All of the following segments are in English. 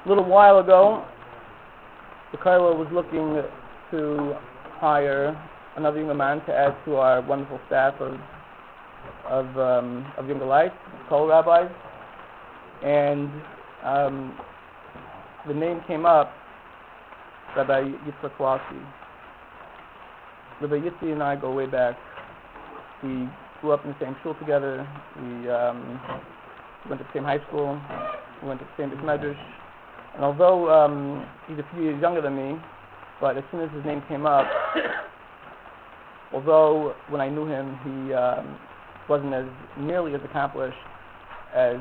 A little while ago, the Kaira was looking to hire another young man to add to our wonderful staff of younger lights, co-rabbis, and the name came up, Rabbi Yitzchak Kowalski. Rabbi Yitzi and I go way back. We grew up in the same shul together. We went to the same high school. We went to the same Beit Medrash. And although he's a few years younger than me, but as soon as his name came up, although when I knew him he wasn't as nearly as accomplished as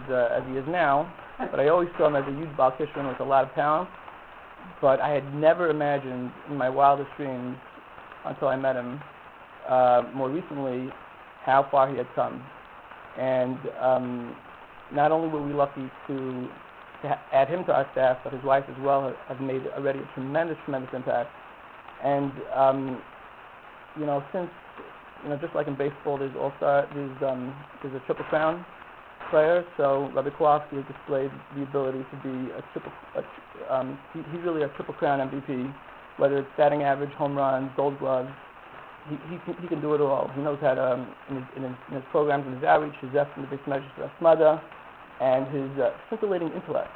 he is now, but I always saw him as a huge Baal Kishron with a lot of talent. But I had never imagined in my wildest dreams, until I met him more recently, how far he had come. And not only were we lucky to add him to our staff, but his wife as well have made already a tremendous impact. And since just like in baseball, there's a triple crown player. So Rabbi Kowalski has displayed the ability to be he's really a triple crown MVP. Whether it's batting average, home runs, Gold Gloves, he can do it all. He knows how to in his programs, in his outreach, his effort in the Beit Medrash Asmada, and his scintillating intellect.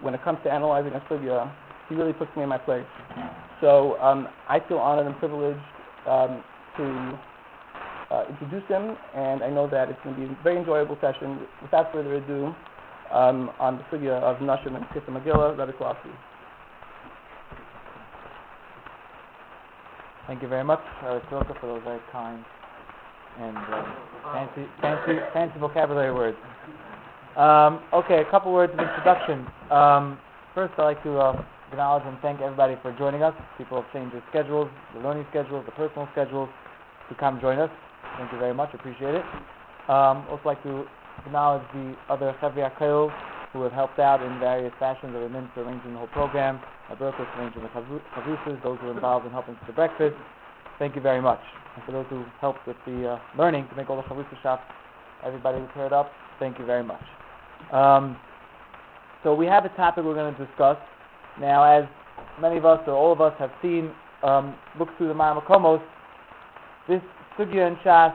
When it comes to analyzing a sugya, he really puts me in my place. So I feel honored and privileged to introduce him, and I know that it's going to be a very enjoyable session. Without further ado, on the sugya of Nashim and Kitta Megillah, Rabbi Kowalski. Thank you very much, Tzilka, for those very kind and fancy vocabulary words. Okay, a couple words of introduction. First, I'd like to acknowledge and thank everybody for joining us. People have changed their schedules, their learning schedules, their personal schedules, to come join us. Thank you very much, appreciate it. Also like to acknowledge the other Chevri HaKoil who have helped out in various fashions, or in arranging the whole program, Berkos arranging the chavruses, those who are involved in helping with the breakfast. Thank you very much. And for those who helped with the learning to make all the chavrusa shops, everybody who paired up, thank you very much. So we have a topic we're going to discuss. Now, as many of us, or all of us, have seen, looked through the Ma'amar Komos, this sugya in Shas,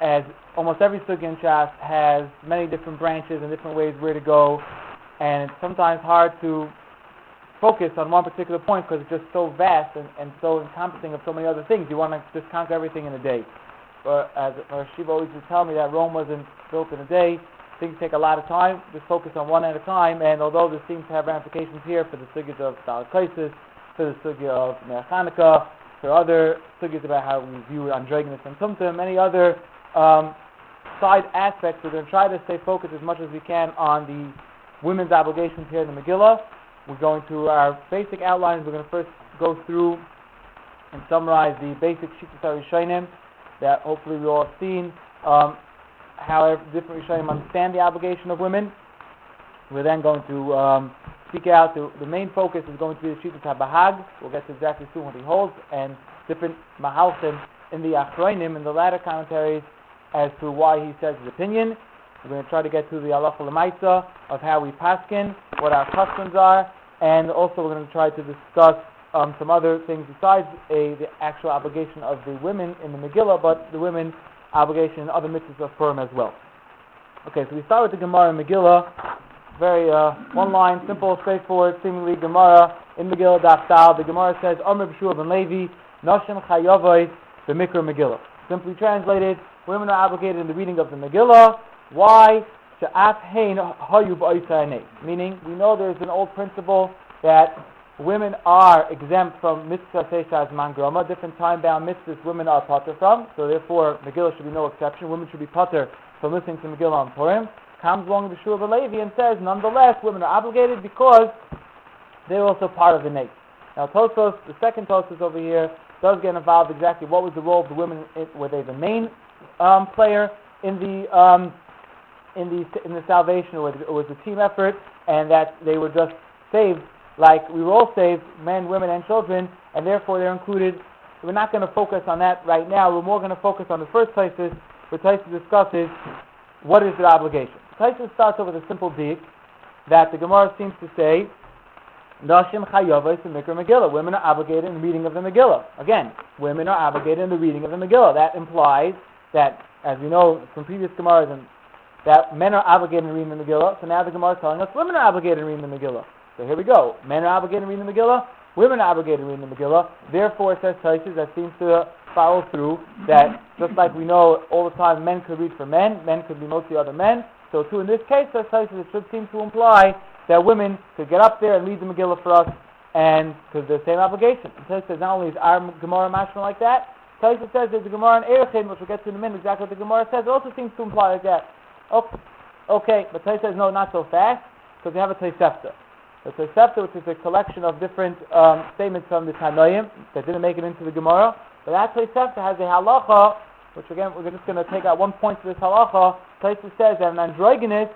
as almost every sugya in Shas, has many different branches and different ways where to go, and it's sometimes hard to focus on one particular point because it's just so vast and so encompassing of so many other things. You want to just conquer everything in a day. But as Shiva always used to tell me, that Rome wasn't built in a day. Things take a lot of time. Just focus on one at a time. And although this seems to have ramifications here for the sugyas of Dalet Kaisis, for the sugya of Ner Chanukah, for other sugyas about how we view androgynous and tumtum, many other side aspects, we're going to try to stay focused as much as we can on the women's obligations here in the Megillah. We're going to our basic outlines. We're going to first go through and summarize the basic Shittas HaRishonim that hopefully we all have seen, how different Rishonim understand the obligation of women. We're then going to speak out. The main focus is going to be the Shittas HaBahag. We'll get to exactly soon what he holds, and different Mahalchim in the Achronim, in the latter commentaries, as to why he says his opinion. We're going to try to get to the halacha l'maisa of how we paskin, what our customs are, and also we're going to try to discuss some other things besides the actual obligation of the women in the Megillah, but the women obligation in other mitzvahs of Purim as well. Okay, so we start with the Gemara in Megillah. Very one line, simple, straightforward, seemingly Gemara in Megillah Daf Tal. The Gemara says, Omer B'Shua ben Levi, Noshim Chayavos b'Mikra Megillah. Simply translated, women are obligated in the reading of the Megillah. Why? Meaning, we know there's an old principle that women are exempt from mitzvah seishas mangroma, different time-bound mitzvahs women are pater from, so therefore Megillah should be no exception. Women should be pater from listening to Megillah on Purim. Comes along the Shiur Levi and says, nonetheless, women are obligated because they're also part of the Nate. Now, Tosfos, the second Tosfos over here, does get involved exactly what was the role of the women. Were they the main player in the salvation, or was a team effort, and that they were just saved like we were all saved, men, women, and children, and therefore they're included. We're not going to focus on that right now. We're more going to focus on the first places, where Taisa discusses what is their obligation? Taisus starts off with a simple deek that the Gemara seems to say, Nashim chayavos in Mikra Megillah. Women are obligated in the reading of the Megillah. Again, women are obligated in the reading of the Megillah. That implies that, as we know from previous Gemaras, that men are obligated in reading the Megillah. So now the Gemara is telling us women are obligated in reading the Megillah. So here we go. Men are obligated in reading the Megillah. Women are obligated in reading the Megillah. Therefore, it says Taisus that seems to follow through that just like we know all the time men could read for men could be mostly other men. So too in this case, says Taisus, it should seem to imply that women could get up there and read the Megillah for us, and because they're the same obligation. And Taisus says not only is our Gemara mashma like that, Taisus says there's a Gemara in Erechin, which we'll get to in a minute, exactly what the Gemara says, it also seems to imply like that. Okay, but Taisus says no, not so fast, because we have a Tosefta. The Tosefta, which is a collection of different statements from the Tanoim that didn't make it into the Gemara, but that Tosefta has a halacha, which again, we're just going to take out one point to this halacha. Taisus says that an androgynous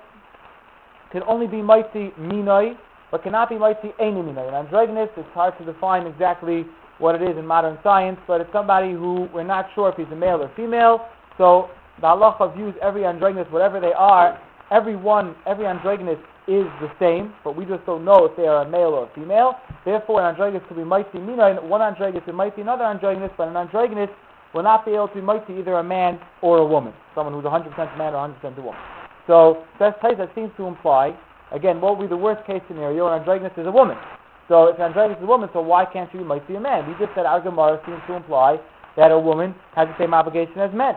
can only be mighty minoi, but cannot be mighty eini minoi. An androgynous, it's hard to define exactly what it is in modern science, but it's somebody who we're not sure if he's a male or female. So the halacha views every androgynous, whatever they are, every androgynous is the same, but we just don't know if they are a male or a female. Therefore, an androgynous could be mighty minoi, and one androgynous could be mighty another androgynous, but an androgynous will not be able to be mighty either a man or a woman, someone who's 100% man or 100% a woman. So that seems to imply, again, what would be the worst case scenario? An androgynous is a woman. So if an androgynous is a woman, so why can't she be mighty a man? We just said our Gemara seems to imply that a woman has the same obligation as men.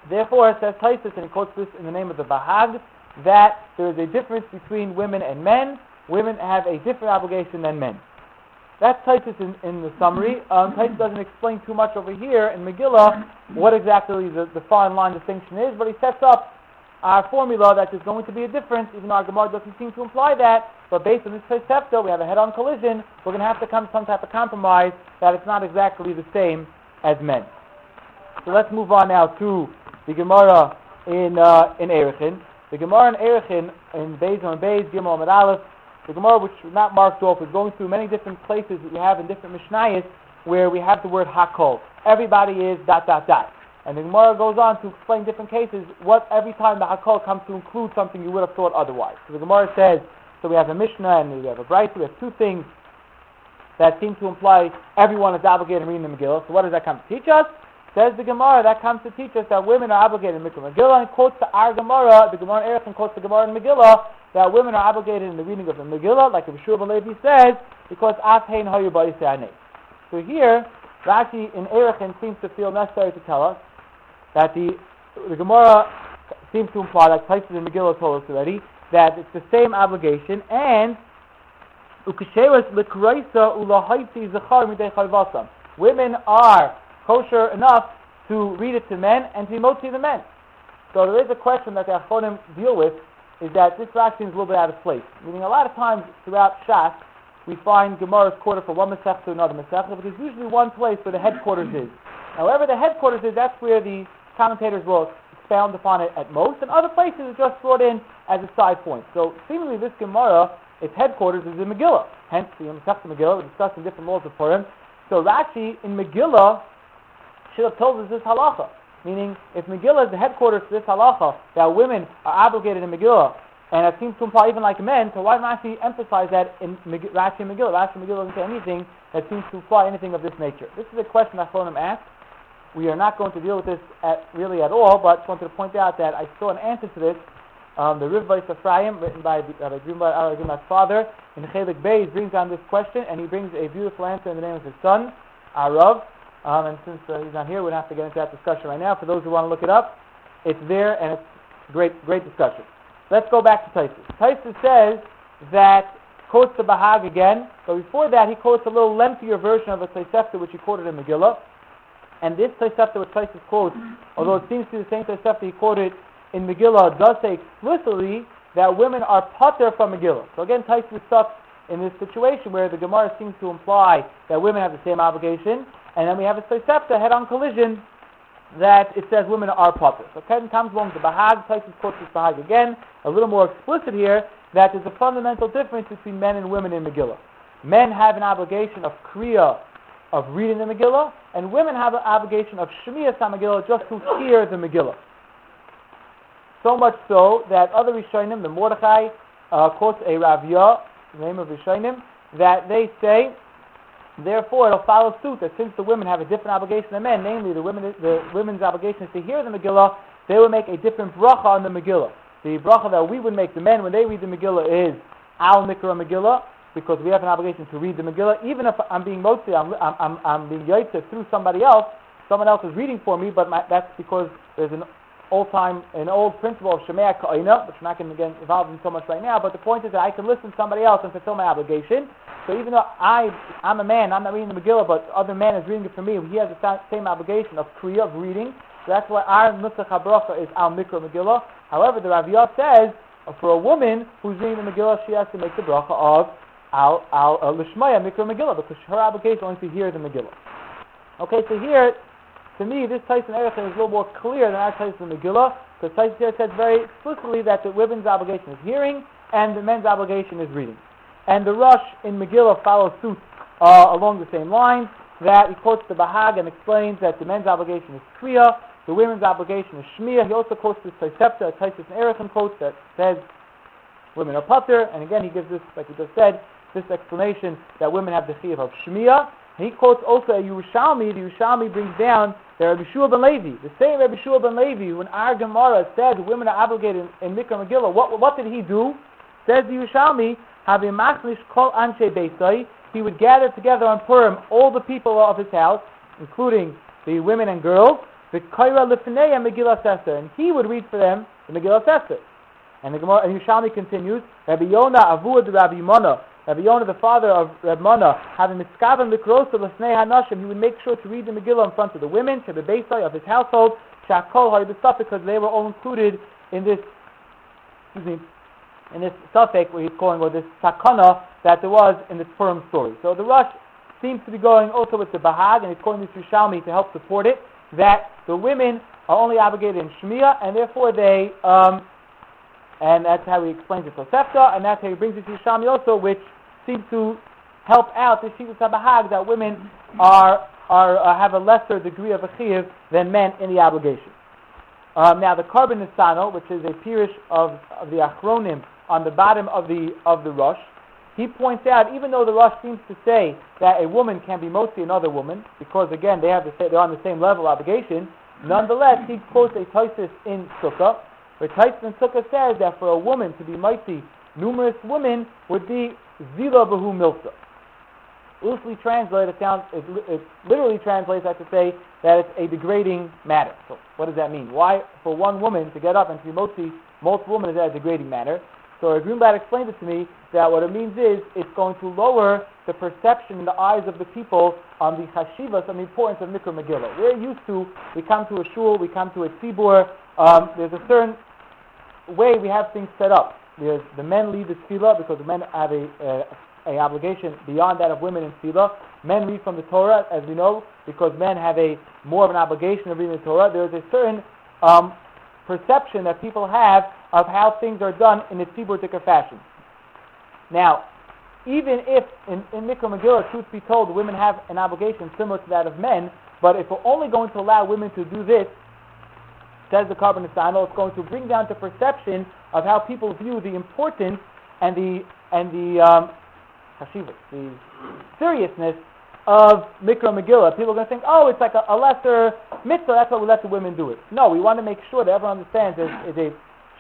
Therefore, it says Taisus, and he quotes this in the name of the Bahag, that there is a difference between women and men. Women have a different obligation than men. That's Taisus in the summary. Taisus doesn't explain too much over here in Megillah what exactly the fine line distinction is, but he sets up our formula that there's going to be a difference, even though our Gemara doesn't seem to imply that, but based on this Tosefta, we have a head-on collision, we're going to have to come to some type of compromise that it's not exactly the same as men. So let's move on now to the Gemara in Erechin. The Gemara in Erechin, in Beis Gimel Amud Aleph, the Gemara, which is not marked off, is going through many different places that we have in different Mishnayos where we have the word Hakol. Everybody is ... And the Gemara goes on to explain different cases, what every time the Hakol comes to include something you would have thought otherwise. So the Gemara says, so we have a Mishnah and we have a Brayta, we have two things that seem to imply everyone is obligated in reading the Megillah. So what does that come to teach us? Says the Gemara, that comes to teach us that women are obligated in Mikra Megillah, and quotes to our Gemara, the Gemara in Erechin quotes the Gemara in Megillah, that women are obligated in the reading of the Megillah, like Shiur ben Levi says, because Af Hein Hayu Ba'is Hanei. So here, Rashi in Erechin seems to feel necessary to tell us that the Gemara seems to imply, like Taisus in Megillah told us already, that it's the same obligation, and women are kosher enough to read it to men and to moti the men. So there is a question that the Achronim deal with, is that this Rashi is a little bit out of place. Meaning a lot of times throughout Shas, we find Gemara's quoted from one Masech to another Masech, but there's usually one place where the headquarters is. Now, wherever the headquarters is, that's where the commentators will expound upon it at most, and other places it's just brought in as a side point. So seemingly this Gemara, its headquarters is in Megillah. Hence, the Masech Megillah, we're discussing different laws of Purim. So Rashi in Megillah should have told us this halacha. Meaning, if Megillah is the headquarters to this halacha, that women are obligated in Megillah, and it seems to imply even like men, so why didn't Rashi emphasize that in Rashi and Megillah? Rashi and Megillah doesn't say anything that seems to imply anything of this nature. This is a question that Achronim asked. We are not going to deal with this really at all, but just wanted to point out that I saw an answer to this. The Riv Bais Ephraim, written by Rabbi Grunberg's father, in Chelik Beis, brings down this question, and he brings a beautiful answer in the name of his son, Arav. And since he's not here, we don't have to get into that discussion right now. For those who want to look it up, it's there, and it's great discussion. Let's go back to Taisus. Taisus says that, quotes the Bahag again, but before that he quotes a little lengthier version of a Tosefta which he quoted in Megillah. And this Tosefta which Taisus quotes, although it seems to be the same Tosefta he quoted in Megillah, does say explicitly that women are pater from Megillah. So again, Taisus is stuck in this situation where the Gemara seems to imply that women have the same obligation, and then we have a Tosefta head-on collision that it says women are pater. So Ken comes along the Bahag, Taisus quotes this Bahag again, a little more explicit here, that there's a fundamental difference between men and women in Megillah. Men have an obligation of Kriya, of reading the Megillah, and women have an obligation of Shmiyas HaMegillah, just to hear the Megillah. So much so that other Rishonim, the Mordechai, quotes a Ravya, the name of Rishonim, that they say, therefore it'll follow suit that since the women have a different obligation than men, namely the women's obligation is to hear the Megillah, they will make a different bracha on the Megillah. The bracha that we would make, the men, when they read the Megillah, is Al Mikra Megillah, because we have an obligation to read the Megillah. Even if I'm being motzi, I'm being yotzeh through somebody else, someone else is reading for me, but that's because there's an old principle of Shemea Ka'ina, which we're not going to get involved in so much right now, but the point is that I can listen to somebody else and fulfill my obligation. So even though I'm a man, I'm not reading the Megillah, but the other man is reading it for me, he has the same obligation of Kriya, of reading. So that's why our Nusach HaBracha is Al Mikra Megillah. However, the Rav Yah says, for a woman who's reading the Megillah, she has to make the bracha of Al Lishmaya Mikra Megillah, because her obligation is only to hear the Megillah. Okay, so here, to me, this Tyson Erech is a little more clear than our Tyson Megillah, because Tyson here says very explicitly that the women's obligation is hearing, and the men's obligation is reading. And the Rosh in Megillah follows suit along the same lines, that he quotes the Bahag and explains that the men's obligation is Kriya, the women's obligation is Shmiya. He also quotes this Tosefta, Tyson Erech quotes that says women are Pater, and again he gives this, like we just said, this explanation that women have the Chiyuv of Shmiya. He quotes also a Yerushalmi. The Yerushalmi brings down the Rabbi Shiur ben Levi. The same Rabbi Shiur ben Levi, when our Gemara said women are obligated in Mikra Megillah, what did he do? Says the Yerushalmi, having machnish kol anshe beisai, he would gather together on Purim all the people of his house, including the women and girls, the Kaira Lifnei Megillah Sester, and he would read for them the Megillah Sester. And the Gemara, and Yerushalmi continues, Rabbi Yonah Avud Rabbi Yonah, Rabbi Yonah, the father of Reb Mana, having miskaven likrosa l'snei hanashim, he would make sure to read the Megillah in front of the women, to the beisai of his household, shakol ha'ibisaf, because they were all included in this, in this suffix, what he's calling, or this takana that there was in this Purim story. So the Rosh seems to be going also with the Bahag, and he's calling this Yerushalmi to help support it, that the women are only obligated in Shmiya, and therefore they, and that's how he explains it to Tosefta, and that's how he brings it to Yerushalmi also, which seems to help out the Shitas HaBahag, that women have a lesser degree of a chiyuv than men in the obligation. Now the Karban Nisano, which is a pirish of the Achronim on the bottom of the Rosh, he points out, even though the Rosh seems to say that a woman can be mostly another woman, because again they're on the same level of obligation, nonetheless he quotes a Tosfos in Sukkah, where Tosfos in Sukkah says that for a woman to be mighty, numerous women would be Zila Bahu Milsa. Loosely translated, it literally translates, I have to say, that it's a degrading matter. So what does that mean? Why, for one woman to get up and to be multiple women, is that a degrading matter? So Greenblatt explained it to me that what it means is it's going to lower the perception in the eyes of the people on the chashivas, on the importance of Mikra Megillah. We're used to, we come to a shul, we come to a tzibur, there's a certain way we have things set up. There's the men lead the tefillah because the men have a obligation beyond that of women in tefillah. Men read from the Torah, as we know, because men have more of an obligation of reading the Torah. There's a certain perception that people have of how things are done in a tzibur-tika fashion. Now, even if in Mikra Megillah, truth be told, the women have an obligation similar to that of men, but if we're only going to allow women to do this, says the Karban Nisano, it's going to bring down to perception of how people view the importance and the seriousness of Mikra Megillah. People are going to think, oh, it's like a lesser mitzvah, that's why we let the women do it. No, we want to make sure that everyone understands there's a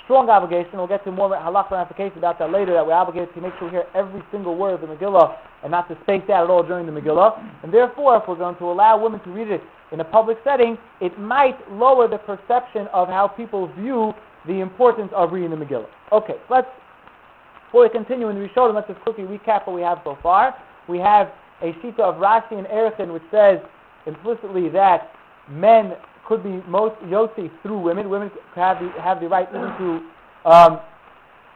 strong obligation. We'll get to more halakha ramifications about that later, that we're obligated to make sure we hear every single word of the Megillah and not to space out at all during the Megillah. And therefore, if we're going to allow women to read it in a public setting, it might lower the perception of how people view the importance of reading the Megillah. Okay, before we continue in the Rishonim, let's just quickly recap what we have so far. We have a shita of Rashi and Erechin, which says implicitly that men could be most yosef through women. Women have the right even to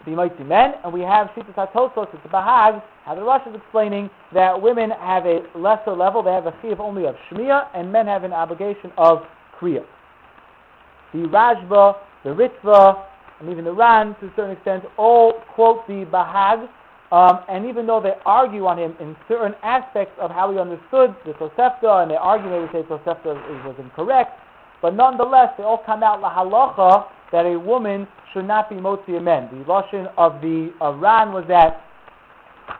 be mighty men. And we have Shitas HaTosos, it's Bahag, how the Rosh is explaining that women have a lesser level. They have a chiyuv only of Shmiya, and men have an obligation of Kriya. The Rashba, the Ritva, and even the Ran, to a certain extent, all quote the Bahag, and even though they argue on him in certain aspects of how he understood the Tosefta, and they argue maybe say Tosefta was incorrect, but nonetheless they all come out la halacha that a woman should not be motzi a man. The lashon of the Ran was that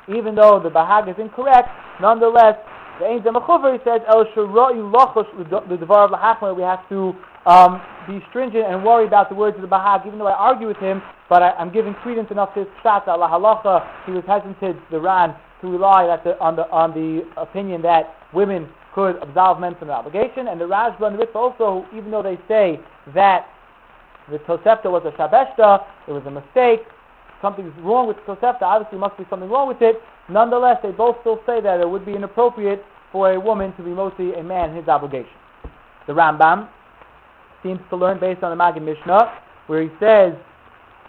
even though the Bahag is incorrect, nonetheless, the Ein Zemachuver says El Shuroi Lochosh the Devar of Lahachmer. We have to be stringent and worry about the words of the Bahag, even though I argue with him, but I'm giving credence enough to his shot. Allah halacha, he was hesitant, the Ran, to rely on the opinion that women could absolve men from their obligation, and the Rajba and the Ritva also, even though they say that the Tosefta was a Shabeshta, it was a mistake, something's wrong with the Tosefta, obviously must be something wrong with it, nonetheless they both still say that it would be inappropriate for a woman to be mostly a man his obligation. The Rambam seems to learn based on the Maggid Mishnah, where he says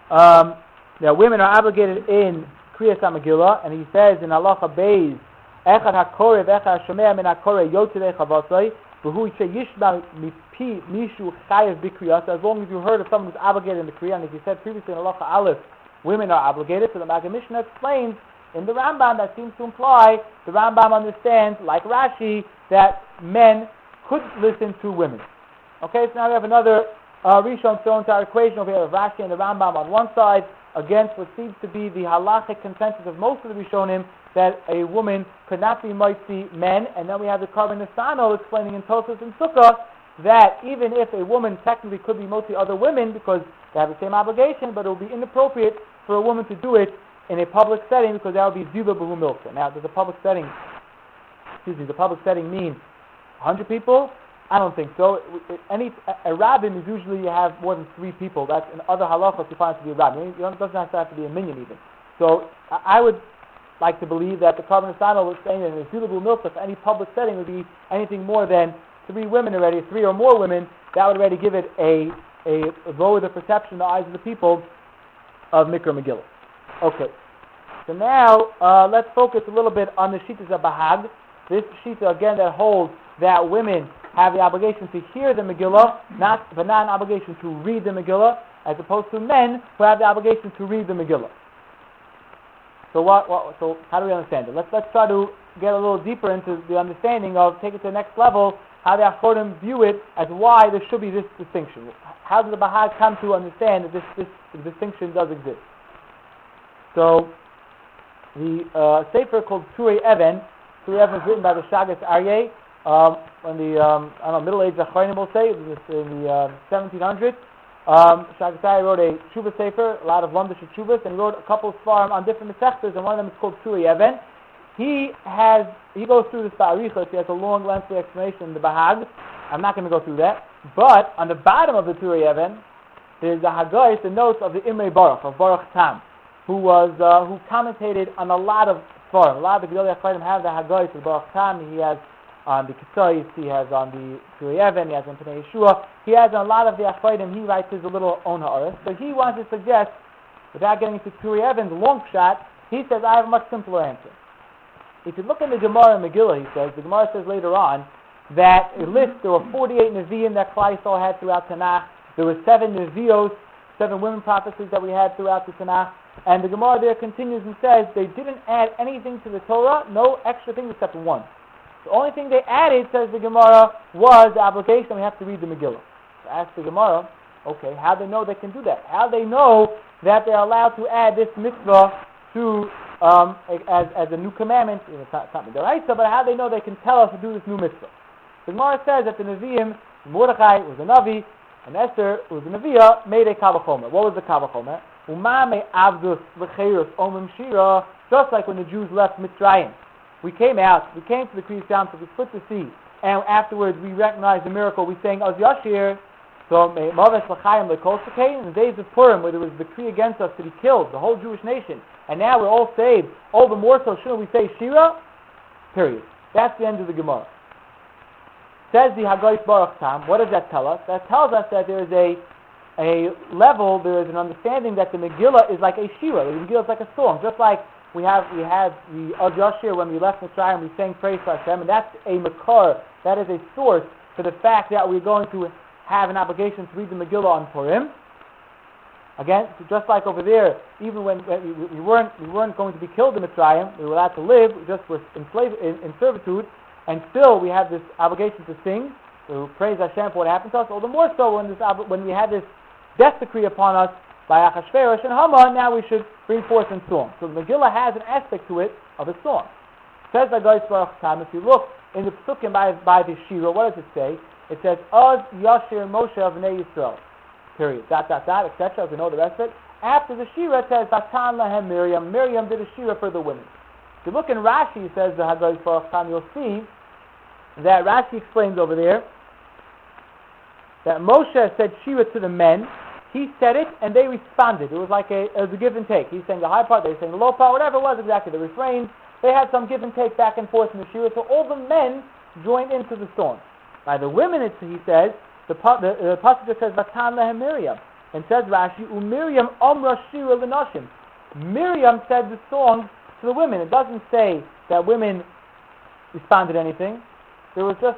that women are obligated in Kriyas HaMegillah, and he says in Halacha Beis, Echad HaKoreh v'Echad HaShomea min HaKoreh yotzei chavatzai v'hu yishma mipi mishu chayev b'kriyas. As long as you heard of someone who's obligated in the Kriyah, and as you said previously in Halacha Aleph, women are obligated, so the Maggid Mishnah explains in the Rambam that seems to imply, the Rambam understands, like Rashi, that men could listen to women. Okay, so now we have another Rishon thrown to our equation over here of Rashi and the Rambam on one side, against what seems to be the halachic consensus of most of the Rishonim, that a woman could not be mitzi men, and then we have the Karban Nisano explaining in Tosfos and Sukkah that even if a woman technically could be mitzi other women because they have the same obligation, but it would be inappropriate for a woman to do it in a public setting because that would be ziva b'hu milka. Now, does the public setting mean 100 people? I don't think so. A rabbin is usually you have more than 3 people. That's in other halachos you find it to be a rabbin. It doesn't have to be a minyan even. So I would like to believe that the Karban Nisano was saying that in a zilabul milsa, any public setting would be anything more than 3 women already, 3 or more women. That would already give it a lower the perception in the eyes of the people of Mikra Megillah. Okay. So now let's focus a little bit on the Shittas of Bahag. This Shita again that holds that women have the obligation to hear the Megillah, but not an obligation to read the Megillah, as opposed to men who have the obligation to read the Megillah. So so how do we understand it? Let's try to get a little deeper into the understanding of, take it to the next level, how the Achorim view it as why there should be this distinction. How does the Bahag come to understand that this distinction does exist? So the Sefer called Turei Even is written by the Shagas Aryeh, when the middle-aged Achronim will say, it was in the 1700s. Shagas Aryeh wrote a Tshuva Sefer, a lot of Lomdish Tshuvas, and he wrote a couple of Svarim on different Mesechtas, and one of them is called Turei Even. He goes through this Ba'arichos, he has a long, lengthy explanation in the Bahag. I'm not going to go through that. But on the bottom of the Turei Even, there's the Hagais, the notes of the Imrei Baruch, of Baruch Tam, who commentated on a lot of Svarim. A lot of the Gedolei Achronim have the Hagais of Baruch Tam. He has on the Ketzos, he has on the Turei Even, he has on Pnei Yeshua. He has on a lot of the Achronim, he writes his little own ha'aretz. So he wants to suggest, without getting into Turei Even's long shot, he says, I have a much simpler answer. If you look in the Gemara and Megillah, he says, the Gemara says later on, that it lists there were 48 Nevi'im that Klal Yisrael had throughout Tanakh. There were 7 Nevi'os, 7 women prophecies that we had throughout the Tanakh. And the Gemara there continues and says they didn't add anything to the Torah, no extra thing except one. The only thing they added, says the Gemara, was the obligation we have to read the Megillah. So ask the Gemara, okay, how do they know they can do that? How do they know that they're allowed to add this mitzvah to as a new commandment? It's not Midaraisa, but how do they know they can tell us to do this new mitzvah? The Gemara says that the Nevi'im, Mordechai was a Navi, and Esther, who was a Nevi'ah, made a Kavachomer. What was the Kavachomer? Umame Avdus L'Cheirus Omim Shira, just like when the Jews left Mitzrayim. We came to the Kriyas Yam, so we split the sea, and afterwards we recognized the miracle, we sang Az Yashir, so Maves L'Chaim L'Kol Shekain, in the days of Purim, where there was a decree against us to be killed, the whole Jewish nation, and now we're all saved, all the more so shouldn't we say Shira? Period. That's the end of the Gemara. Says the Hagais Baruch Tam, what does that tell us? That tells us that there is a level, there is an understanding that the Megillah is like a shiur, the Megillah is like a song, just like we had the Az Yashir when we left Mitzrayim, we sang praise to Hashem, and that's a makar, that is a source for the fact that we're going to have an obligation to read the Megillah on Purim. Again, just like over there, even when we weren't going to be killed in Mitzrayim, we were allowed to live, we just were enslaved in servitude, and still we have this obligation to sing, to praise Hashem for what happened to us. All the more so when we had this death decree upon us by Achashverosh and Haman, now we should bring forth in song. So the Megillah has an aspect to it of a song. It says, if you look in the Psukim by the shiur, what does it say? It says, Oz Yashir Moshe of Bnei Yisrael. Period. Etc. As we know the rest of it. After the shiur, it says, Vatan Lahem Miriam. Miriam did a shiur for the women. If you look in Rashi, says the Haggai's Baruch Tam, you'll see that Rashi explains over there that Moshe said shiur to the men. He said it, and they responded. It was like a give and take. He's saying the high part, they were saying the low part, whatever it was exactly, the refrain. They had some give and take back and forth in the shiur, so all the men joined into the song. By the women, he says, the passage that says, Vatan lehem Miriam, and says Rashi, Miriam omra shiur l'noshim. Miriam said the song to the women. It doesn't say that women responded to anything. There was just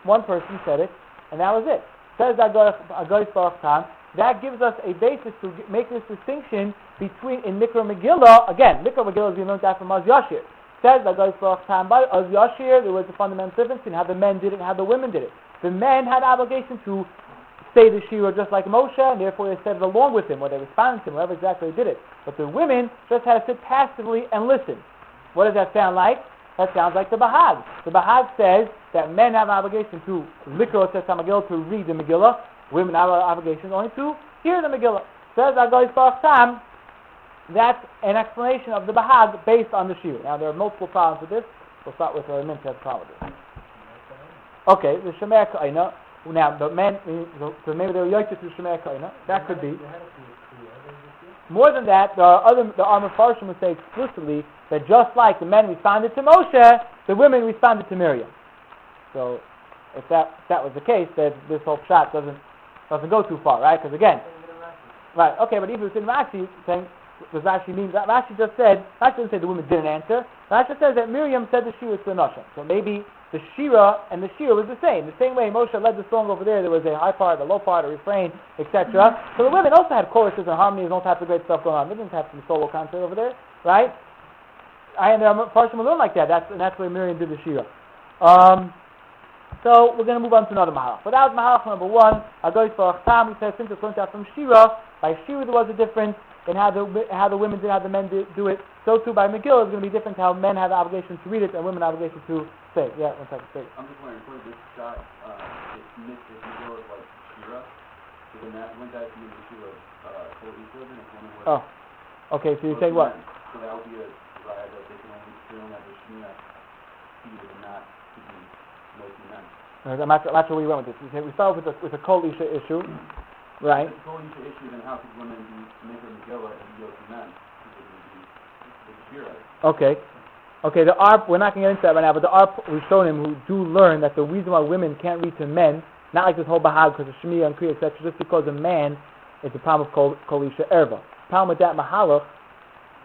one person said it, and that was it. Says Haggai's Baruch Tam, that gives us a basis to make this distinction between in Mikra Megillah. Again, Mikra Megillah is being learned out from Oz Yashir. Says Haggai's Baruch Tam, by Oz Yashir, there was a fundamental difference in how the men did it and how the women did it. The men had obligation to say the shiur just like Moshe, and therefore they said it along with him, or they responded to him, whatever exactly they did it. But the women just had to sit passively and listen. What does that sound like? That sounds like the Bahag. The Bahag says that men have an obligation to likro tes Megillah, to read the Megillah. Women have an obligation only to hear the Megillah. Says Haggai's Baruch Tam, that's an explanation of the Bahag based on the shiur. Now there are multiple problems with this. We'll start with the Minch has a problem with this. Okay, the Shemer Ka'ina. Now the men, so maybe they were yoiked to Shemer Ka'ina. That could be. More than that, the Mefarshim would say explicitly that just like the men responded to Moshe, the women responded to Miriam. So if that was the case, then this whole shot doesn't go too far, right? Because again, right? Okay, but even within Rashi, saying does Rashi mean that Rashi just said? Rashi didn't say the women didn't answer. Rashi says that Miriam said the shiur to the Noshim. So maybe the shira and the shiur was the same. The same way Moshe led the song over there was a high part, a low part, a refrain, etc. So the women also had choruses and harmonies and all types of great stuff going on. They didn't have some solo concert over there, right? And Parshim will learn like that. That's where Miriam did the shira. So we're going to move on to another mahalach. But that was mahalach number one. Haggai's Baruch Tam, he says, since it's learned out from shira, by shira there was a difference in how the women did, how the men do it. So too by Megillah it's going to be different how men have the obligation to read it and women have the obligation to say it. Yeah, one second. Say it. I'm just wondering, for this shot, if Megillah is like shira, so then that when that means the shira totally children, if one was. Oh, okay. So you say what? So that would be a raya that they don't have the shmiyah and not to be mostly men. I'm not sure where you went with this. We start with a Kol Isha issue, right? If it's a Kol Isha issue, then how could women make a Megillah and go to men? Okay. We're not going to get into that right now, but we've shown him who do learn that the reason why women can't read to men, not like this whole Bahag, because of Shemiya and Kriya, etc., just because a man is the problem of Kol Isha Erva. The problem with that Mahalach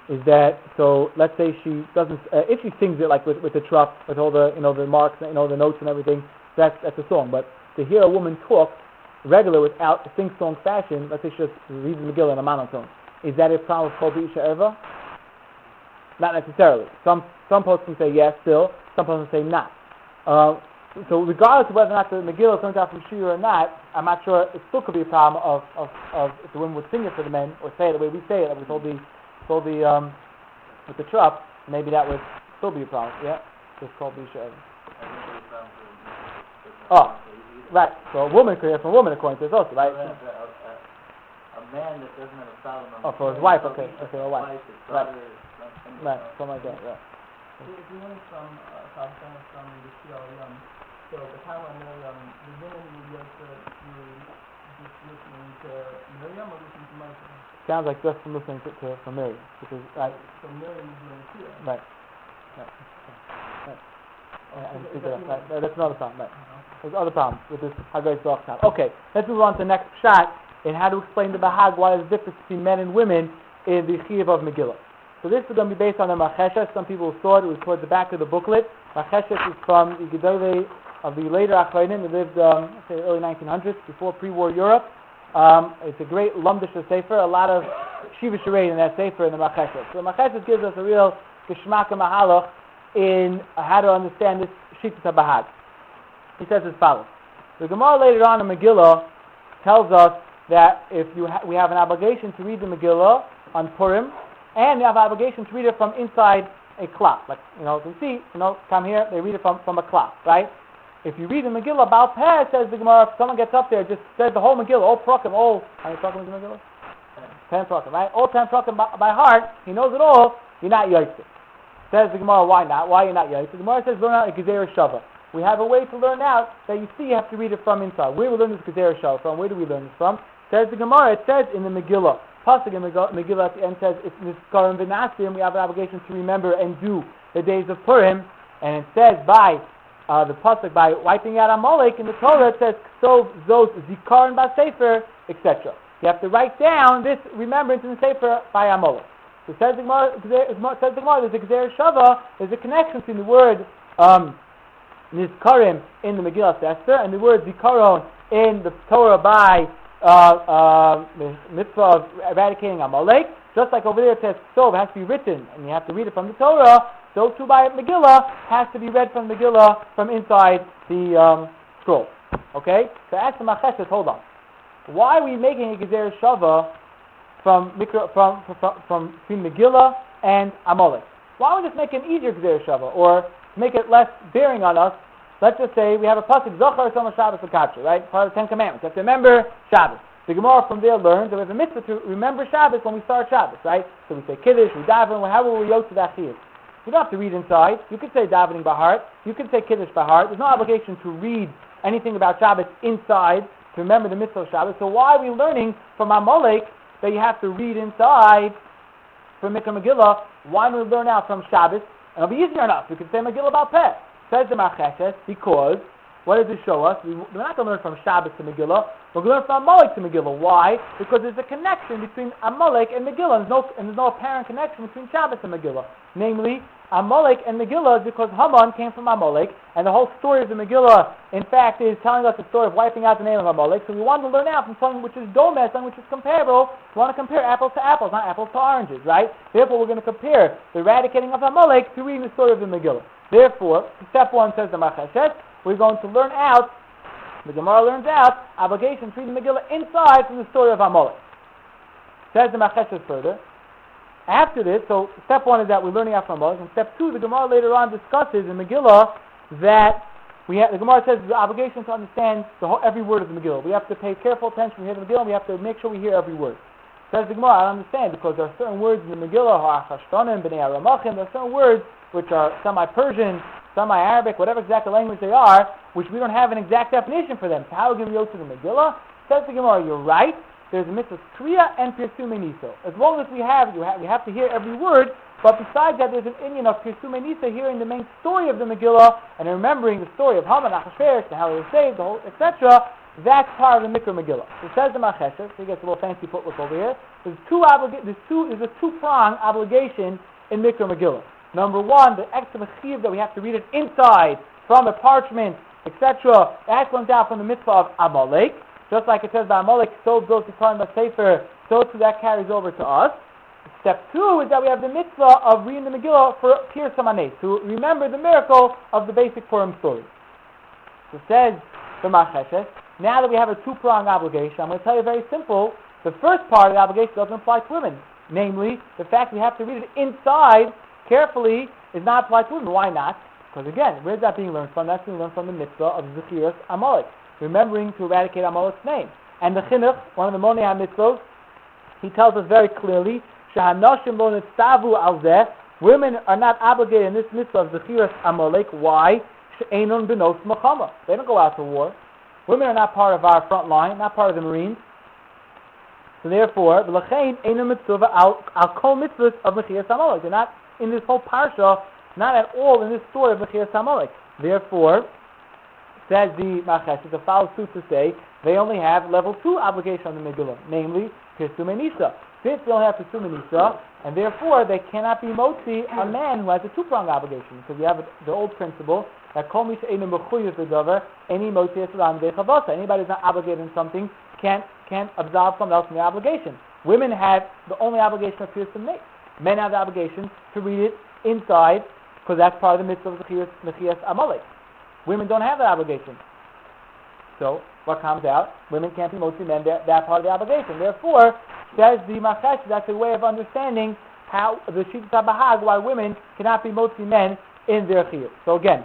is that, so let's say she doesn't, if she sings it like with the trup, with all the, the marks, the notes and everything, that's a song. But to hear a woman talk regular without sing-song fashion, let's say she just reads the Megillah in a monotone, is that a problem of Kol Isha Erva? Not necessarily. Some posts can say yes still, some posts can say not. So regardless of whether or not the Megillah comes out from shiur or not, I'm not sure, it still could be a problem of if the women would sing it for the men, or say it the way we say it, like we told with the trup, maybe that would still be a problem. Yeah? It's called Isha. Oh, right. So a woman could hear from a woman according to this also, right? A man that doesn't have a problem. Oh, for his wife, okay, a wife. Right. Right, something like that, yeah. If you learn from the shiur, so the time when the women would just listening to Miriam or listening to Moshe? Sounds like just from listening from Miriam, because right. So Miriam is doing the shiur. Right. That's another problem. Right. There's other problems with this Haggai's Baruch Tam. Okay, let's move on to the next shot in how to explain the Bahag, why there's a difference between men and women in the Chiyuv of Megillah. So this is going to be based on the Macheshes. Some people thought it was towards the back of the booklet. Macheshes is from the Gedolei of the later Achronim. They lived, say, early 1900s, before pre-war Europe. It's a great Lumdish Sefer, a lot of Shiva Sharei in that Sefer in the Macheshes. So the Macheshes gives us a real Geshmak Mahalach in how to understand this Shittas HaBahag. He says as follows. The Gemara later on in Megillah tells us that if we have an obligation to read the Megillah on Purim, and we have an obligation to read it from inside a clock. Like, you can see, come here, they read it from a clock, right? If you read the Megillah Baal Peh, says the Gemara, if someone gets up there, just says the whole Megillah, all Prakim, how many Prakim is the Megillah? 10 Prakim, right? All 10 Prakim by heart, he knows it all, you're not Yosef. Says the Gemara, why not? Why you're not Yosef? The Gemara says, learn out a Gezerah Shava. We have a way to learn out that you see you have to read it from inside. Where do we learn this Gezerah Shava from? Where do we learn this from? Says the Gemara, it says in the Megillah. Pasuk in Megillah at the end says, it's Niskarim V'Nasim, we have an obligation to remember and do the days of Purim. And it says by the Pasuk, by wiping out Amalek, in the Torah it says, Ksov, Zos, Zikaron, B'Sefer, etc. You have to write down this remembrance in the Sefer by Amalek. So says the Gemara, there's a Gezerah Shava, there's a connection between the word Nizkarim in the Megillah Esther and the word Zikaron in the Torah by mitzvah of eradicating Amalek. Just like over there it says Ksov has to be written and you have to read it from the Torah, so too by Megillah has to be read from Megillah from inside the scroll. Okay? So ask the Macheshes, hold on. Why are we making a Gezerah Shava from between Megillah and Amalek? Why don't we just make an easier Gezerah Shava, or make it less bearing on us? Let's just say we have a pasuk Zochar Soma Shabbos L'Katcher, right? Part of the 10 Commandments. You have to remember Shabbos. The Gemara from there learns that we have a mitzvah to remember Shabbos when we start Shabbos, right? So we say Kiddush, we daven, however we yot to that chiyuv. You don't have to read inside. You could say davening by heart. You could say Kiddush by heart. There's no obligation to read anything about Shabbos inside to remember the mitzvah of Shabbos. So why are we learning from Amalek that you have to read inside from Mikra Megillah? Why don't we learn out from Shabbos? And it'll be easier enough. We can say Megillah Baal Peh. Says the Macheshes, because, what does it show us? We're not going to learn from Shabbos to Megillah. We're going to learn from Amalek to Megillah. Why? Because there's a connection between Amalek and Megillah. There's no apparent connection between Shabbos and Megillah. Namely, Amalek and Megillah is because Haman came from Amalek, and the whole story of the Megillah, in fact, is telling us the story of wiping out the name of Amalek. So we want to learn out from something which is domeh, something which is comparable. We want to compare apples to apples, not apples to oranges, right? Therefore, we're going to compare the eradicating of Amalek to reading the story of the Megillah. Therefore, step 1 says the Macheshet, we're going to learn out, the Gemara learns out, obligation to read the Megillah inside from the story of Amalek. Says the Macheshet further. After this, so step 1 is that we're learning out from Amalek, and step 2, the Gemara later on discusses in Megillah that the Gemara says the obligation to understand every word of the Megillah. We have to pay careful attention when we hear the Megillah, and we have to make sure we hear every word. Says the Gemara, I don't understand, because there are certain words in the Megillah, Ha'achashtanim, B'nei Aramachim, there are certain words which are semi-Persian, semi-Arabic, whatever exact language they are, which we don't have an exact definition for them. So how are we going to go to the Megillah? Says the Gemara, you're right. There's a mitzvah kriya and pirsume niso. As long as we have to hear every word, but besides that, there's an inyan of pirsume niso, hearing the main story of the Megillah and remembering the story of Haman, Achashverosh, and how he was saved, etc. That's part of the Mikra Megillah. So it says the Macheshes, so he gets a little fancy footwork over here. There's a two-prong obligation in Mikra Megillah. Number 1, the extra chiv that we have to read it inside from a parchment, etc. That comes down from the mitzvah of Amalek. Just like it says by Amalek, so goes to Torah and Sefer, so too that carries over to us. Step 2 is that we have the mitzvah of reading the Megillah for Pir Samaneh, to remember the miracle of the basic Purim story. So says the Macheshes, now that we have a two-pronged obligation, I'm going to tell you very simple. The first part of the obligation doesn't apply to women. Namely, the fact we have to read it inside carefully is not applied to women. Why not? Because again, where is that being learned from? That's being learned from the mitzvah of Zechiras Amalek, remembering to eradicate Amalek's name. And the Chinuch, one of the Monei HaMitzvot, he tells us very clearly, Shehanashim lo nitzavu al zeh, women are not obligated in this mitzvah of Zechiras Amalek. Why? She'enon benos machama. They don't go out to war. Women are not part of our front line, not part of the Marines. So therefore, v'lachein eino mitzvah al kol mitzvahs of Mechias Amalek. They're not in this whole parsha, not at all in this story of Mechias Amalek. Therefore, says the Macheshes, it follows suit to say they only have level 2 obligation on the Megillah, namely Pirsume Nisa. Since they only have Pirsume Nisa, and therefore they cannot be motzi a man who has a two-pronged obligation, because we have the old principle that kol misha eino mechuyev b'davar any motzi esalam dechavasa. Anybody who's not obligated in something can't absolve someone else from the obligation. Women have the only obligation of Pirsume Nisa. Men have the obligation to read it inside, because that's part of the mitzvah of Mechias Amalek. Women don't have that obligation. So, what comes out? Women can't be motzi men that part of the obligation. Therefore, says the Machesh, that's a way of understanding how the Shitas HaBahag, why women cannot be motzi men in their chiyuv. So again,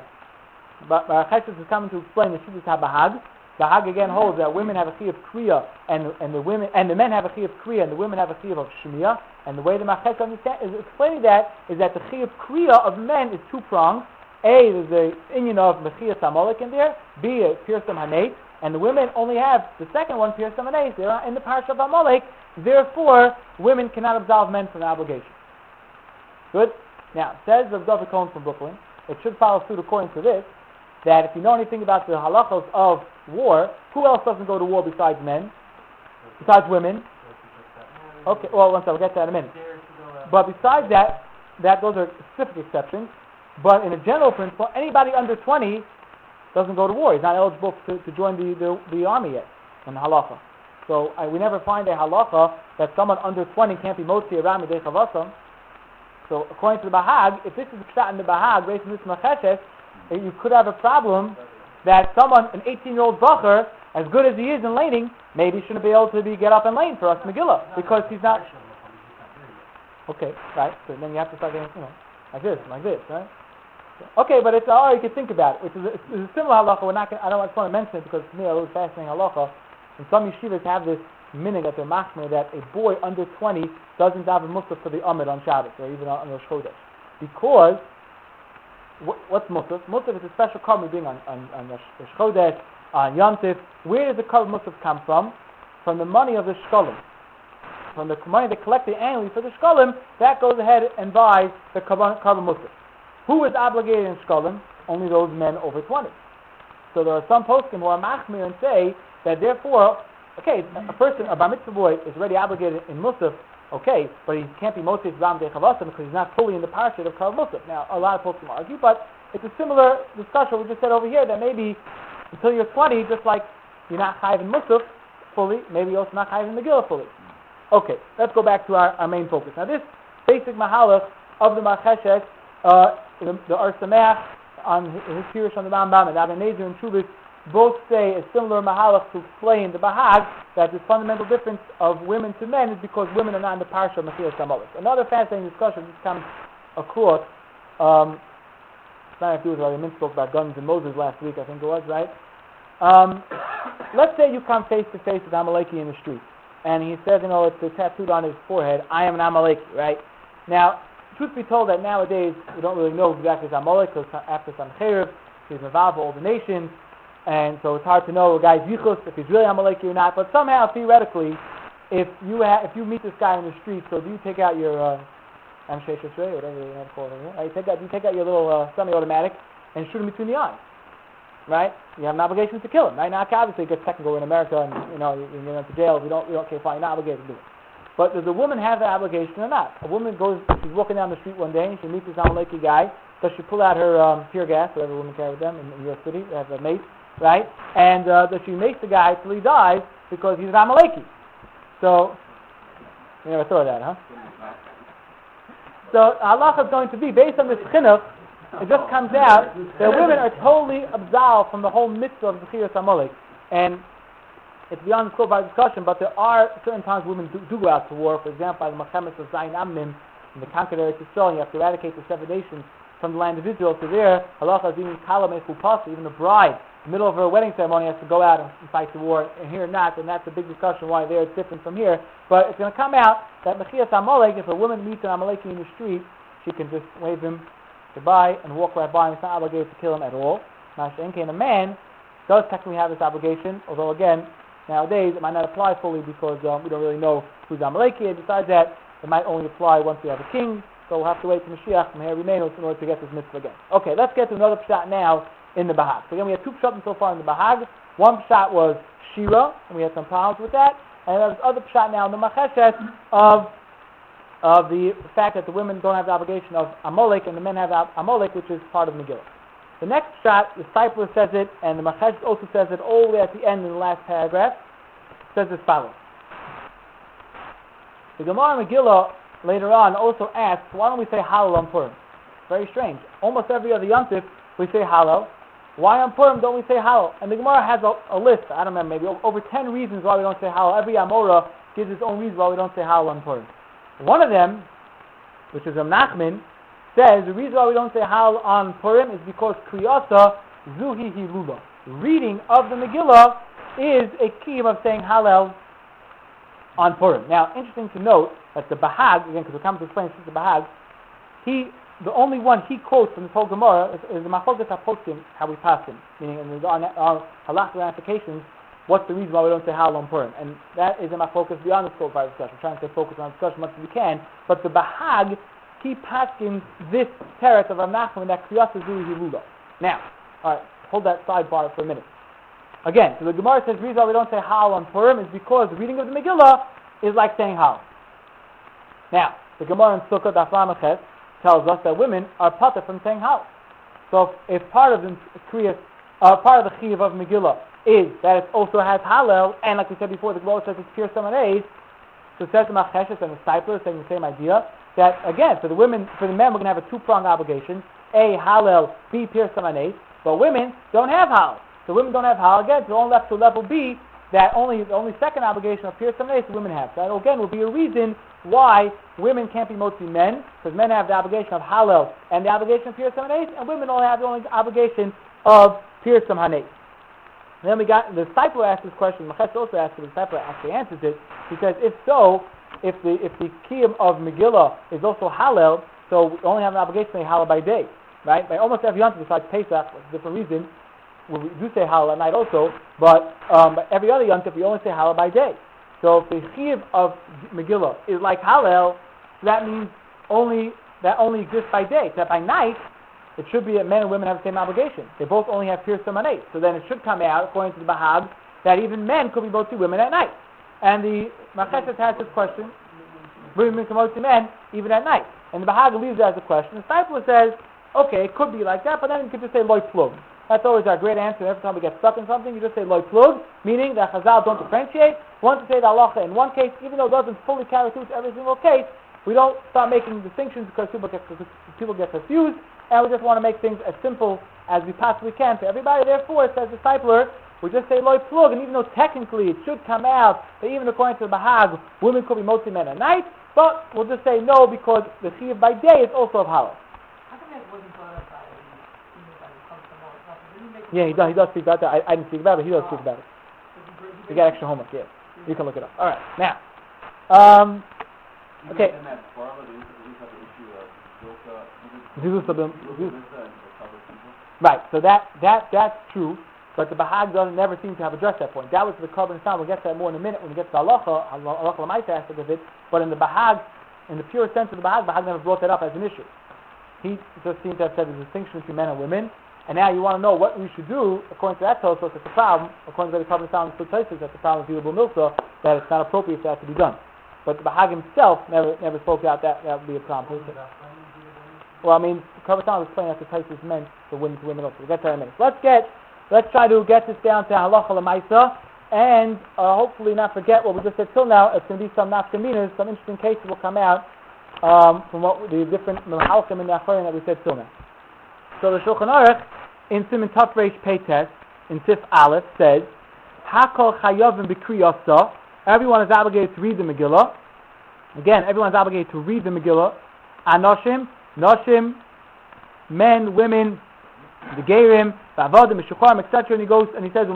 Machesh is coming to explain the Shitas HaBahag. The Hag again holds that women have a chiyuv kriya and the men have a chiyuv kriya and the women have a chiyuv of shmiya. And the way the Machesh is explaining that is that the chiyuv kriya of men is two pronged. A, there's the inyan of Mechiyas Amalek in there. B, Pirsam Haneit. And the women only have the second one, Pirsam Haneit. They're in the parsha of Amalek. Therefore, women cannot absolve men from the obligation. Good? Now, says Rav David Cohen from Brooklyn, it should follow suit according to this, that if you know anything about the halachos of war, who else doesn't go to war besides men? Besides women? Okay, well, once I'll get to that in a minute. But besides that, those are specific exceptions. But in a general principle, anybody under 20 doesn't go to war. He's not eligible to join the army yet in the halacha. So we never find a halacha that someone under 20 can't be motzi aram midei chavasam. So according to the Bahag, if this is a shot in the Bahag, based on this macheshes, you could have a problem that someone, an 18-year-old bacher, as good as he is in laning, maybe shouldn't be able to get up and lane for us megilla because he's not. Okay, right. So then you have to start getting, like this, right? Okay, but it's all you can think about it. It's a similar halacha. I don't want to mention it because to me, it was fascinating halacha. And some yeshivas have this minute that they're machmer that a boy under 20 doesn't daven musaf for the Amid on Shabbos or even on Rosh Chodesh. Because, what's musaf? Musaf is a special carbon being on Rosh Chodesh, on Yom Tif. Where does the carbon musaf come from? From the money of the shkolim. From the money they collected annually for the shkolim, that goes ahead and buys the carbon musaf. Who is obligated in shkolim? Only those men over 20. So there are some poskim who are machmir and say that therefore, okay, a bar mitzvah boy is already obligated in musaf, okay, but he can't be motzi ram de chavasim because he's not fully in the parsha of kav musaf. Now, a lot of poskim argue, but it's a similar discussion we just said over here that maybe until you're 20, just like you're not chayiv in musaf fully, maybe you're also not chayiv in megilla fully. Okay, let's go back to our main focus. Now, this basic mahalach of the Macheshes, the Ar Sameach on his Pirush on the Rambam and Rabbi Nezer and Shubis both say a similar mahalach to explain the Bahag that the fundamental difference of women to men is because women are not in the parsha of Mechiyas Amalek. Another fascinating discussion just comes across. It's not to do with what I spoke about guns and Moses last week, I think it was, right? Let's say you come face to face with Amaleki in the street, and he says, it's tattooed on his forehead, I am an Amaleki, right? Now, truth be told that nowadays we don't really know exactly if Amalek because after Sancheiriv, he's involved with all the nations, and so it's hard to know a guy's yichus if he's really Amaleki or not. But somehow, theoretically, if you meet this guy in the street, so do you take out your Amshei Sheshrei, whatever you want to call it, right? You take out your little semi-automatic and shoot him between the eyes, right? You have an obligation to kill him, right? Now, obviously, it gets technical in America, and you get into jail. You don't okay, fine, you're not obligated to do it. But does a woman have that obligation or not? A woman she's walking down the street one day and she meets this Amaleki guy. Does she pull out her tear gas, whatever women carry with them in New York City? They have a mace, right? And does she mace the guy till he dies because he's an Amaleki? So, you never thought of that, huh? So, Allah is going to be, based on this chinuch, it just comes out that women are totally absolved from the whole mitzvah of Zechiras Amalek. And it's beyond the scope of our discussion, but there are certain times women do go out to war. For example, by the Machemes of Zayin Amnim, in the conquered Eretz Yisrael, you have to eradicate the 7 nations from the land of Israel. So there, halacha is even kalam echupasa, even the bride, in the middle of her wedding ceremony, has to go out and fight the war. And here not, and that's a big discussion why there it's different from here. But it's going to come out that Mechiyas Amalek, if a woman meets an Amaleki in the street, she can just wave him goodbye and walk right by him. It's not obligated to kill him at all. Now, a man does technically have this obligation, although again, nowadays, it might not apply fully because we don't really know who's Amaleki. And besides that, it might only apply once we have a king. So we'll have to wait for Mashiach from here Rimenos in order to get this mitzvah again. Okay, let's get to another pshat now in the Bahag. So again, we had 2 pshatim so far in the Bahag. One pshat was Shira, and we had some problems with that. And there's other pshat now in the Macheshes of the fact that the women don't have the obligation of Amalek and the men have Amalek, which is part of Megillah. The next shot, the Disciple says it, and the Machesh also says it all the way at the end in the last paragraph. It says as follows. The Gemara Megillah later on also asks, why don't we say Halal on Purim? Very strange. Almost every other Yom Tif we say Halal, Why on Purim don't we say Hallel? And the Gemara has a list, I don't remember, maybe over 10 reasons why we don't say Hallel. Every Amora gives its own reason why we don't say Hallel on Purim. One of them, which is Rav Nachman, says the reason why we don't say Hallel on Purim is because Kriyasa Zuhi Hilula. Reading of the Megillah is a key of saying Hallel on Purim. Now, interesting to note that the Bahag, again, because we're coming to explain this, the Bahag, the only one he quotes from this whole Gemara is the Machogas HaPoskim, how we pass him, meaning in our halachic ramifications, what's the reason why we don't say Hallel on Purim? And that is in my focus beyond the scope of our discussion. We're trying to stay focused on discussion as much as we can, but the Bahag, he passes this teretz of Rav Nachman that Kriyas Zuri Hilula. Now, all right, hold that sidebar for a minute. Again, so the Gemara says the reason why we don't say Hallel on Purim is because the reading of the Megillah is like saying Hallel. Now, the Gemara in Sukkot Daf Lamed tells us that women are patur from saying Hallel. So if part of the Kriyas, part of the Chiyuv of Megillah is that it also has Hallel, and like we said before, the Gemara says it's pure Samanais, so it says the Macheshes and the Stipler saying the same idea, that again, for the men we're going to have a two-pronged obligation, A, Hallel, B, pure Samanais, but women don't have Hallel. So women don't have Hallel, again, so only left to level B, that the only second obligation of pure Samanais the women have. So that again will be a reason why women can't be motzi men, because men have the obligation of Hallel and the obligation of pure Samanais, and women only have the only obligation of pure Samanais. Then we got, the disciple asked this question, Machesh also asked it, the disciple actually answers it. He says, if so, if the kiyum of Megillah is also Hallel, so we only have an obligation to say Hallel by day, right? By almost every yontif besides Pesach, for a different reason, we do say Hallel at night also, but every other yontif we only say Hallel by day. So if the chiyuv of Megillah is like Hallel, that means that only exists by day. So that by night, it should be that men and women have the same obligation. They both only have pure Samanais. So then it should come out, according to the Bahag, that even men could be motzi women at night. And the Macheshes has this question, women can motzi men even at night. And the Bahag leaves it as a question. The disciple says, okay, it could be like that, but then you could just say loy plug. That's always our great answer. Every time we get stuck in something, you just say loy plug, meaning that Chazal don't differentiate. Once you say the halacha in one case, even though it doesn't fully carry through to every single case, we don't start making distinctions because people get confused, and we just want to make things as simple as we possibly can for everybody. Therefore, says the discipler, we just say loy plug, and even though technically it should come out that even according to the Bahag, women could be motzi men at night, but we'll just say no because the chiyuv by day is also of Hallel. Yeah, he does speak about that. I didn't speak about it, but he does speak about it. You got extra homework, yeah. You can look it up. All right, now. Okay. Right, so that's true, but the Bahag never seem to have addressed that point. That was the Korban Stam. We'll get to that more in a minute when we get to the halacha l'maisa aspect of it, but in the Bahag, in the pure sense of the Bahag never brought that up as an issue. He just seemed to have said there's a distinction between men and women. And now you want to know what we should do, according to that Tosfos, it's a problem, according to the Korban Stam and places, that's the problem with Yilbul Milsa, that it's not appropriate for that to be done. But the Bahag himself never spoke out that would be a problem. Well, I mean, the Korban Stam was explaining that the Tosfos meant for women to women also. We'll get to that in a minute. Let's try to get this down to halacha l'maisa, and hopefully not forget what we just said till now. It's going to be some nafkaminas, some interesting cases will come out from what the different mehalchim and the acharim that we said till now. So the Shulchan Aruch in Siman Taf Reish Peites in Sif Aleph says, Hakol chayavim b'kriyasa. Everyone is obligated to read the Megillah. Again, everyone is obligated to read the Megillah. Anoshim, noshim, men, women, the gerim, the avodim, the shucharim, etc. And he goes and he says, and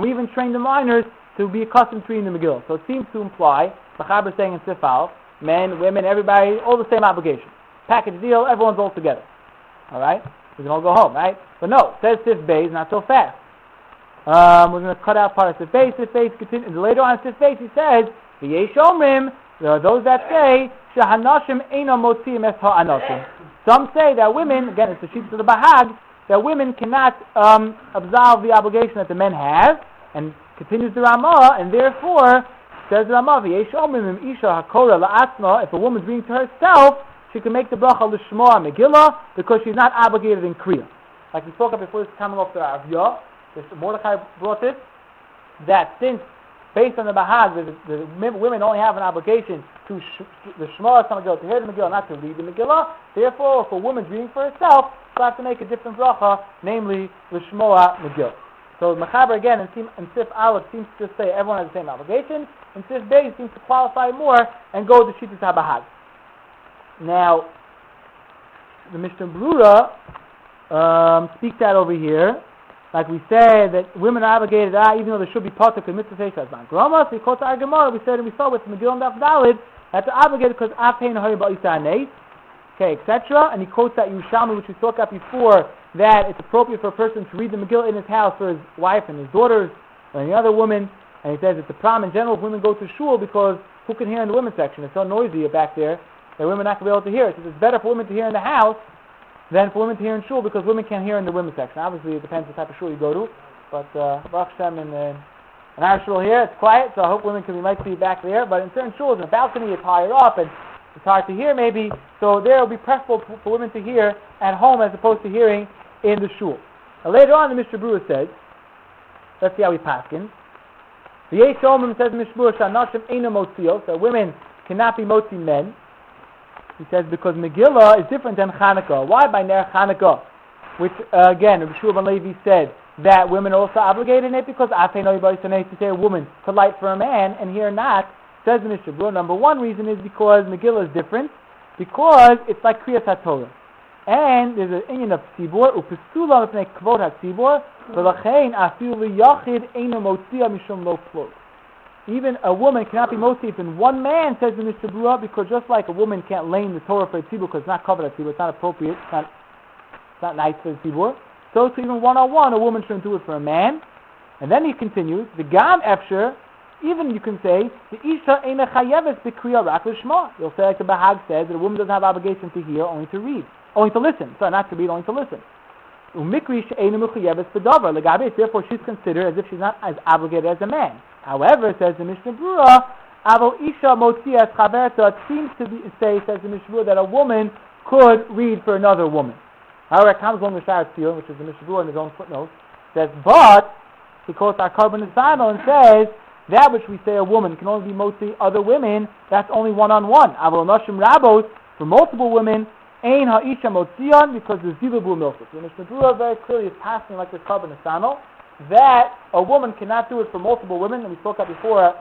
we even train the minors to be accustomed to reading the Megillah. So it seems to imply, the Chaber is saying in Sif Aleph, men, women, everybody, all the same obligation. Package deal, everyone's all together. Alright? We can all go home, right? But no, it says Sif Beis, not so fast. We're going to cut out part of Sif Beis continues. And later on in Sif Beis he says, V'yesh omrim, there are those that say, Shahanashim eino motziim es ha'anoshim. Some say that women, again it's the sheets of the Bahag, that women cannot absolve the obligation that the men have, and continues the Ramah, and therefore, says the Ramah, V'yesh omrim im isha hakora la'atzma, if a woman's reading to herself, she can make the bracha l'shmoa Megillah because she's not obligated in Kriya. Like we spoke of before, this is coming off the Aviyah. Mordechai brought it that since, based on the Bahag, the women only have an obligation to the Shmoa Megillah, to hear the Megillah, not to read the Megillah. Therefore, if a woman's reading for herself, so I have to make a different bracha, namely l'shmoa megillah. So Mechaber again in Sif Aleph seems to say everyone has the same obligation. In Sif Beis seems to qualify more and go to Shittas HaBahag. Now, the Mishnah Brura speaks out over here. Like we say that women are obligated, even though they should be patur to mitzvah seisha as groma. So we quote our Gemara. We said and we saw with Megillah and Daf Dalid that they're obligated because apein hoy ba'isa aneis, okay, etc. And he quotes that Yerushalmi, which we talked about before, that it's appropriate for a person to read the Megillah in his house for his wife and his daughters or any other woman. And he says it's a problem in general if women go to shul because who can hear in the women's section? It's so noisy back there that women are not going to be able to hear it. He says it's better for women to hear in the house than for women to hear in shul because women can't hear in the women's section. Obviously, it depends what type of shul you go to. But Baruch Hashem, in our shul here, it's quiet, so I hope women might be back there. But in certain shuls, in the balcony, it's higher up and it's hard to hear maybe. So there it will be preferable for women to hear at home as opposed to hearing in the shul. Now later on, the Mishnah Brura says, let's see how he paskin. The Yesh Omrim says in Mishnah Brura, Shanashim Eina Motzio, so women cannot be motzi men. He says because Megillah is different than Chanukah. Why by Ner Chanukah? Which again, Rabbi Shua ben Levi said that women are also obligated in it because Afei no Yibayis to say a woman could light for a man and here not. Says the Mishnah Brura, number one reason is because Megillah is different because it's like Kriyas HaTorah. And there's an inyan of tzibur, upesula mipnei kvod hatzibur, v'lachein afilu liyachid eino motzia mishum lo plot. Even a woman cannot be motzi if in one man, says the Mishnah Brura, because just like a woman can't lay in the Torah for a tzibur because it's not covered at tzibur, it's not appropriate, it's not nice for the tzibur. So even one-on-one, a woman shouldn't do it for a man. And then he continues, the gam efsher, even you can say, the isha eina chayeves b'kriya rak l'shma. You'll say like the Bahag says that a woman doesn't have obligation to hear, only to read. Only to listen. Sorry, not to read, only to listen. Therefore, she's considered as if she's not as obligated as a man. However, says the Mishnah Brura, it seems to say, says the Mishnah Brura, that a woman could read for another woman. However, it comes along with shiur, which is the Mishnah Brura in his own footnote, says, but he quotes our carbon and and says, that which we say a woman can only be mostly other women, that's only one-on-one. For multiple women, Ein ha'isha motzion, because the zilabu milchus. So Mishnah Brura very clearly is passing like this carbon asano, that a woman cannot do it for multiple women, and we spoke about before,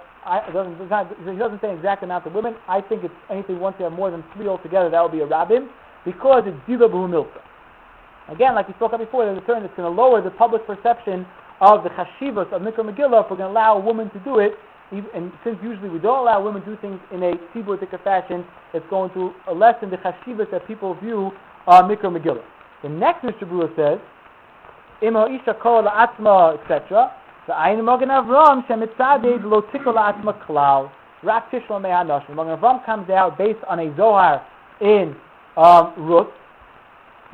he doesn't say exact amount of women. I think it's anything once you have more than 3 altogether, that will be a rabbim, because it's zilabu milchus. Again, like we spoke about before, there's a term that's going to lower the public perception of the chashivas of Mikra Megillah if we're going to allow a woman to do it. And since usually we don't allow women to do things in a tzibur-tika fashion, it's going to lessen the chashivas that people view Mikra Megillah. The next Mishnah Brura says, Im ha'isha kol la'atzma, etc. V'ayin Magen Avram shemitzadeh lo tikol la'atzma klal. Rak tishlo me'hanashim. Magen Avram comes out based on a Zohar in Ruth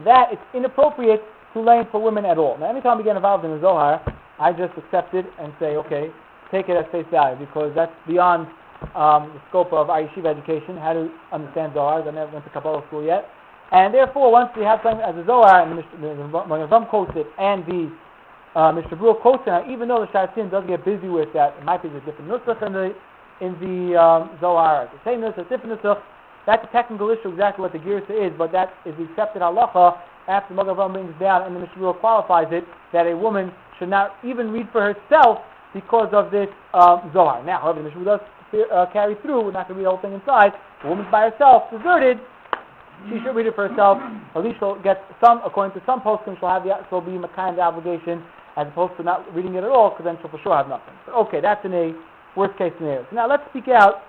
that it's inappropriate to lay for women at all. Now, anytime we get involved in a Zohar, I just accept it and say, okay, take it as face value, because that's beyond the scope of our yeshiva education, how to understand Zohars. I never went to Kabbalah school yet. And therefore, once we have something as a Zohar, and the Ravam quotes it, and the Mishnah Brura quotes it, now, even though the Sharsin does get busy with that, it might be a different nusach in the Zohar, the same nusach, different nusach, that's a technical issue, exactly what the Girsa is, but that is the accepted halacha after the Magen Avram brings down, and the Mishnah Brura qualifies it, that a woman should not even read for herself because of this Zohar. Now, however, the Mishnah does carry through, we're not going to read the whole thing inside. A woman's by herself, deserted, she should read it for herself. At least she'll get some, according to some poskim, she'll be a kind of obligation, as opposed to not reading it at all, because then she'll for sure have nothing. But okay, that's in a worst case scenario. So now let's speak out,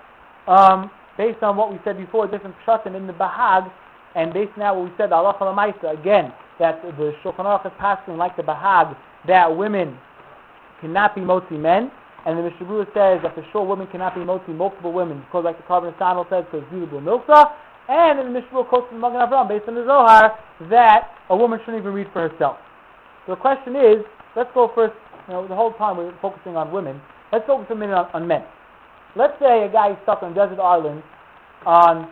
based on what we said before, different pshatim in the Bahag, and based on what we said, the halacha l'maisa, again, that the Shulchan Aruch is passing like the Bahag, that women cannot be motzi men, and the Mishnah Brura says that for sure women cannot be motzi multiple women, because like the Carbon Sanal says, because Zilubul Milsa, and in the Mishnah Brura quotes from Magen Avram, based on the Zohar, that a woman shouldn't even read for herself. So the question is, let's go first, the whole time we're focusing on women, let's focus a minute on men. Let's say a guy is stuck on a desert island on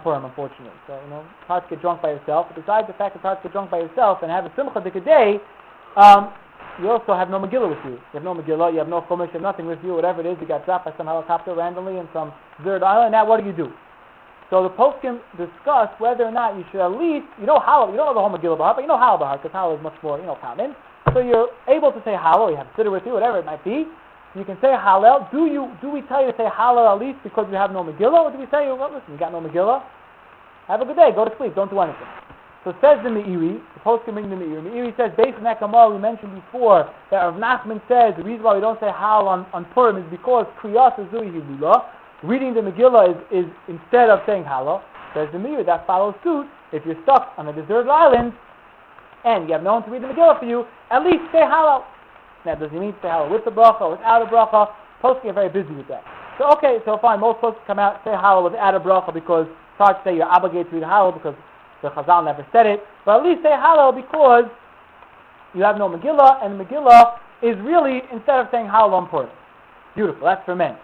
Purim, unfortunately. So, it's hard to get drunk by yourself, but besides the fact that it's hard to get drunk by yourself and have a simcha day, you also have no Megillah with you. You have no Megillah, you have no Chumash, you have nothing with you, whatever it is, you got dropped by some helicopter randomly in some desert island. Now what do? So the poskim discuss whether or not you should at least, you know Hallel, you don't know the whole Megillah Bahar, but you know Hallel Bahar, because Hallel is much more, common. So you're able to say Hallel, you have to sit with you, whatever it might be. You can say Hallel. Do we tell you to say Hallel at least because you have no Megillah, or do we tell you, well, listen, you got no Megillah? Have a good day, go to sleep, don't do anything. So says the Meiri, the poskim bring the Meiri. Meiri says, based on that Gemara we mentioned before, that Rav Nachman says the reason why we don't say Hallel on Purim is because Kriyas Zui Hilula. Reading the Megillah is instead of saying Hallel. Says the Meiri, that follows suit. If you're stuck on a deserted island and you have no one to read the Megillah for you, at least say Hallel. Now, does he mean say Hallel with the bracha or without a bracha? Poskim are very busy with that. So okay, so fine, most poskim come out and say Hallel without a bracha because it's hard to say you're obligated to read Hallel because the Chazal never said it. But at least say Hallel because you have no Megillah, and the Megillah is really instead of saying Hallel on Purim. Beautiful, that's for men.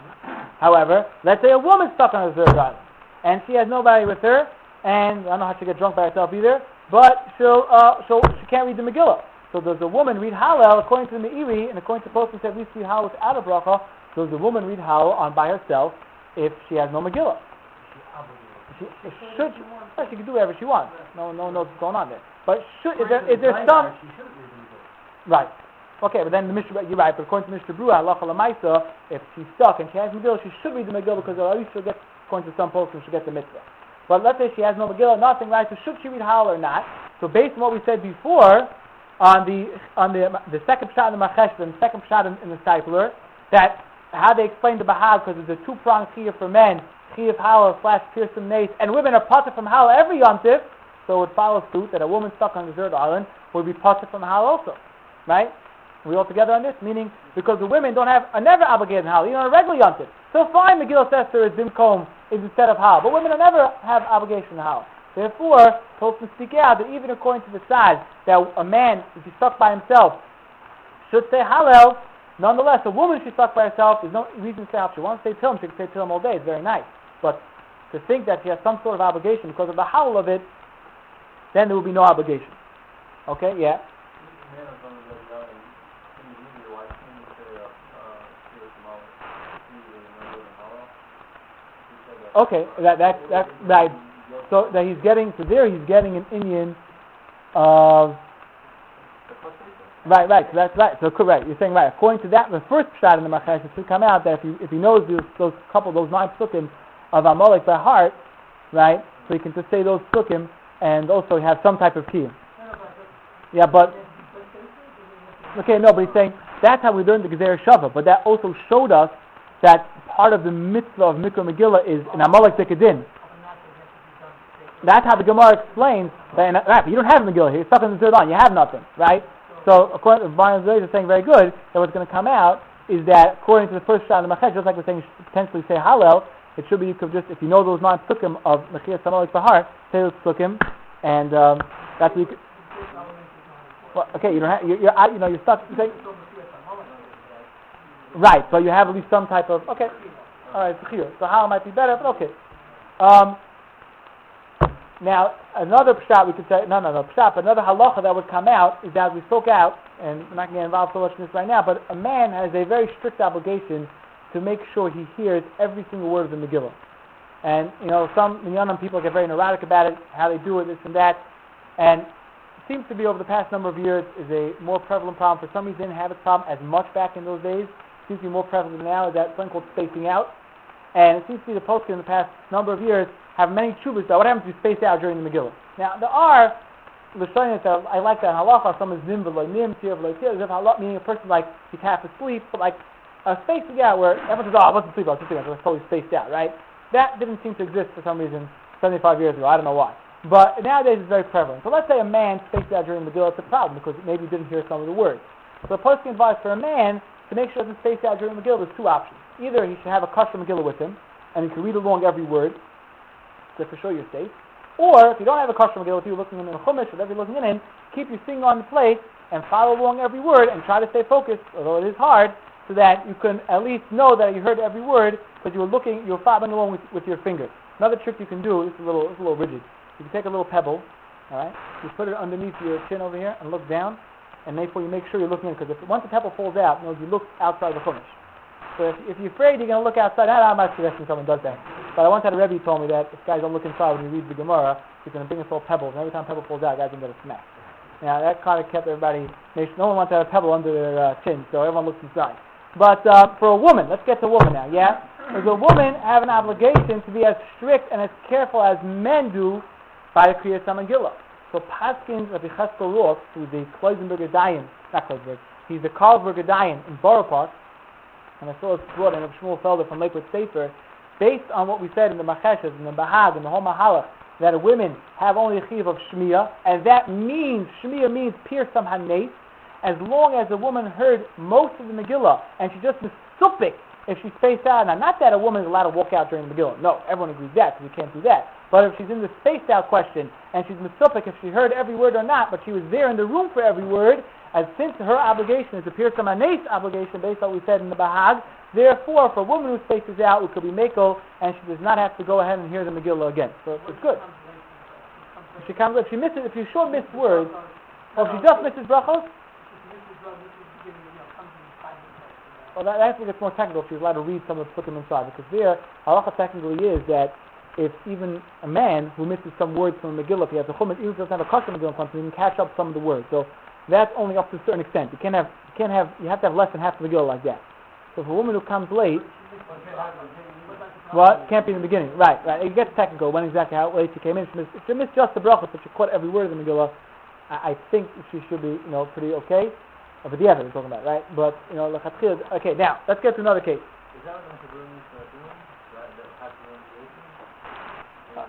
However, let's say a woman's stuck on a deserted island, and she has nobody with her, and I don't know how she get drunk by herself either, but she can't read the Megillah. So does the woman read Hallel according to the Meiri, and according to the Poskim said at least read Hallel without a bracha? Does the woman read Hallel on by herself if she has no Megillah? She can do whatever she wants. No knows what's going on there. But is there some? Right. Okay, but then the Mishnah, you're right, but according to Mishnah Brura, halacha l'maisa, if she's stuck and she has Megillah, she should read the Megillah because at least she'll get, according to some poskim, she'll get the mitzvah. But let's say she has no Megillah, nothing, right, so should she read Hallel or not? So based on what we said before, on the second pshat in the Machesh and the second pshat in the Discipler, that how they explain the Bahag, because it's a two-pronged chiyuv for men, chiyuv Hallel / Pirsum Nace, and women are patur from Hallel every yontif, so it follows suit that a woman stuck on a desert island would be patur from Hallel also, right? We all together on this? Meaning, because the women are never obligated in Hallel, even on a regular yontif. So fine, Megillah Esther is Dimkom, is instead of Hallel, but women never have obligation in Hallel. Therefore, poskim speak out that even according to the side, that a man, if he's stuck by himself, should say Hallel. Nonetheless, a woman, if she's stuck by herself, there's no reason to say Hallel. If she wants to say Tilm, she can say Tilm all day. It's very nice. But to think that she has some sort of obligation because of the Hallel of it, then there will be no obligation. Okay, yeah. Okay, that's right. So that he's getting an Indian of right. So that's right. So correct. You're saying right. According to that, the first pshat in the Machesh, it should come out that if he knows those 9 psukim of Amalek by heart, right? So he can just say those psukim and also have some type of kiyum. Yeah, but okay, no, but he's saying that's how we learned the Gezer Shava, but that also showed us that part of the mitzvah of Mikra Megillah is in Amalek Dekadin. That's how the Gemara explains that. Right, but you don't have a Megillah here. You're stuck in the third line. You have nothing, right? So according to Brian Zayas is saying very good that what's going to come out is that according to the first shot in the Machesh, just like we're saying, you should potentially say Hallel. It should be you could just, if you know those 9 psukim of Mechiyas Amalek Bahar, say those psukim, and that's what you could. Well, okay, you don't have. You're stuck. Right, so you have at least some type of, okay, alright, so Hallel might be better, but okay. Now, another pshat we could say, pshat, but another halacha that would come out is that we spoke out, and we're not going to get involved so much in this right now, but a man has a very strict obligation to make sure he hears every single word of the Megillah. And, some Minyanim people get very neurotic about it, how they do it, this and that, and it seems to be over the past number of years is a more prevalent problem. For some reason, they didn't have this problem as much back in those days. Seems to be more prevalent now is that something called spacing out. And it seems to be the poskim in the past number of years have many tshuvas about what happens if you space out during the Megillah. Now, there are Lashonis that I like that halacha, some is nim v'lo nim, tir v'lo tir, meaning a person like he's half asleep, but like spacing out where everyone says, I wasn't asleep, so it's totally spaced out, right? That didn't seem to exist for some reason 75 years ago, I don't know why. But nowadays it's very prevalent. So let's say a man spaced out during the Megillah, it's a problem because maybe he didn't hear some of the words. So the poskim advice for a man to make sure he doesn't space out during Megillah, there's 2 options. Either he should have a kosher Megillah with him, and he can read along every word, so for sure you're safe. Or, if you don't have a kosher Megillah with you, looking in the Chumash, whatever you're looking in, keep your finger on the plate, and follow along every word, and try to stay focused, although it is hard, so that you can at least know that you heard every word, because you're following along with your fingers. Another trick you can do, this is a little rigid, you can take a little pebble, alright, you put it underneath your chin over here, and look down, and therefore you make sure you're looking in, because once the pebble falls out, you look outside the Chumash. So if you're afraid you're going to look outside, I'm not suggesting someone does that. But I once had a Rebbe who told me that if guys don't look inside when he reads the Gemara, he's going to bring us all pebbles, and every time a pebble falls out, guys are going to get a smack. Now, that kind of kept everybody, no one wants to have a pebble under their chin, so everyone looks inside. But for a woman, let's get to a woman now, yeah? Does a woman have an obligation to be as strict and as careful as men do by the Kriyas HaMegillah? So Paskin Rabbi Cheskel Roth, who's the Kloisenberger Dayan, not Kloisenberg, he's the Karlsberger Dayan in Borough Park, and I saw it brought in of Shmuel Felder from Lakewood Sefer, based on what we said in the Macheshes, in the Bahag, in the whole Mahalach, that women have only a chiv of Shmiya, and that means, Shmiya means Pirsam Hanes, as long as a woman heard most of the Megillah, and she just was supik if she spaced out. Now, not that a woman is allowed to walk out during the Megillah. No, everyone agrees that, so we can't do that. But if she's in the spaced out question, and she's misupik if she heard every word or not, but she was there in the room for every word, as since her obligation is a Pirsam Hanes obligation, based on what we said in the Bahag, therefore, for a woman who spaces out, it could be Meko, and she does not have to go ahead and hear the Megillah again. So it's good. If she misses, if you show missed words, or if she just misses brachos, well, that's when it gets more technical. If she's allowed to read some of them, put them inside, because there, halacha technically is that if even a man who misses some words from the Megillah, if he has a chumash, even if he doesn't have a custom Megillah in front of him, he can catch up some of the words. So that's only up to a certain extent. You have to have less than half the Megillah like that. So for a woman who comes late, what? Can't be in the beginning. Right. It gets technical when exactly how late she came in. If she missed just the brachos, but she caught every word of the Megillah, I think she should be, pretty okay. But the other we're talking about, right? But, okay, now, let's get to another case. Is that what the Purim is doing?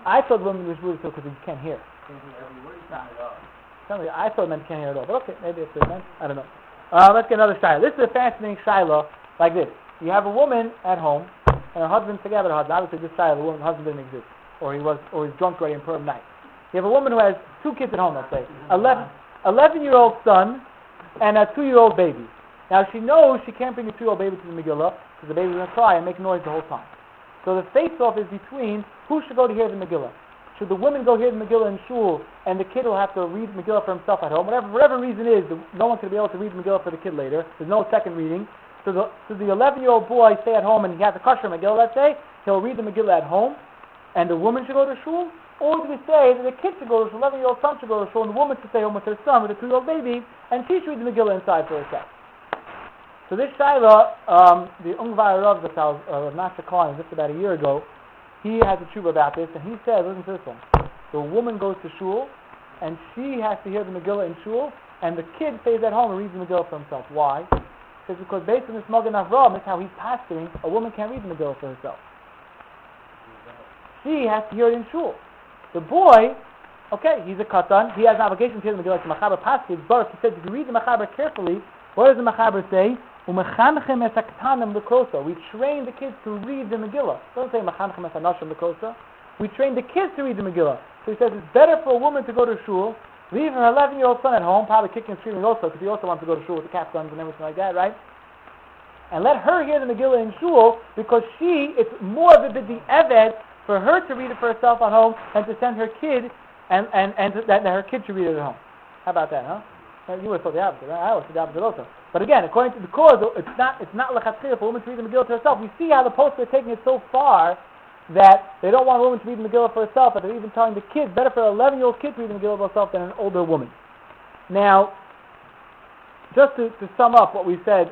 I thought the woman was really so because you can't hear. Can't hear every word, you can't hear it all. I thought it meant you can't hear it all. But okay, maybe it's what it meant. I don't know. Let's get another shiur. This is a fascinating shiur like this. You have a woman at home, and her husband's together with her husband. Obviously, this shiur, the husband didn't exist. Or he's drunk already in Purim night. You have a woman who has two kids at home, let's say. 11-year-old son and a 2-year-old baby. Now, she knows she can't bring the 2-year-old baby to the Megillah because the baby's going to cry and make noise the whole time. So the face-off is between who should go to hear the Megillah. Should the woman go hear the Megillah in shul, and the kid will have to read the Megillah for himself at home? Whatever reason is, no one's going to be able to read the Megillah for the kid later. There's no second reading. So the 11-year-old boy stay at home and he has a kosher Megillah, let's say, he'll read the Megillah at home, and the woman should go to shul? Or do we say that the kid should go to shul, the 11-year-old son should go to shul, and the woman should stay home with her son, with a 2-year-old baby, and she should read the Megillah inside for herself? So this shiur, the Ungvar Rav Nasha Klein, just about a year ago, he has a tshuva about this, and he says, listen to this one, the woman goes to shul, and she has to hear the Megillah in shul, and the kid stays at home and reads the Megillah for himself. Why? Because based on this Magen Avraham, it's how he's pastoring, a woman can't read the Megillah for herself. She has to hear it in shul. The boy, okay, he's a katan, he has an obligation to hear the Megillah to Machaber Paskid, but he says if you read the Machaber carefully, what does the Machaber say? We train the kids to read the Megillah. Don't say Mechanechem es hanashim l'kosa. We train the kids to read the Megillah. So he says it's better for a woman to go to shul, leave her 11-year-old son at home, probably kicking and screaming also, because he also wants to go to shul with the cat guns and everything like that, right? And let her hear the Megillah in shul, because it's more of a bidi eved for her to read it for herself at home and to send her kid, and that her kid should read it at home. How about that, huh? You would have thought the opposite, right? I always thought the opposite also. But again, according to the cause, it's not lechatchila for a woman to read the Megillah to herself. We see how the posts are taking it so far that they don't want a woman to read the Megillah for herself, but they're even telling the kids, better for an 11-year-old kid to read the Megillah for herself than an older woman. Now, just to sum up what we said,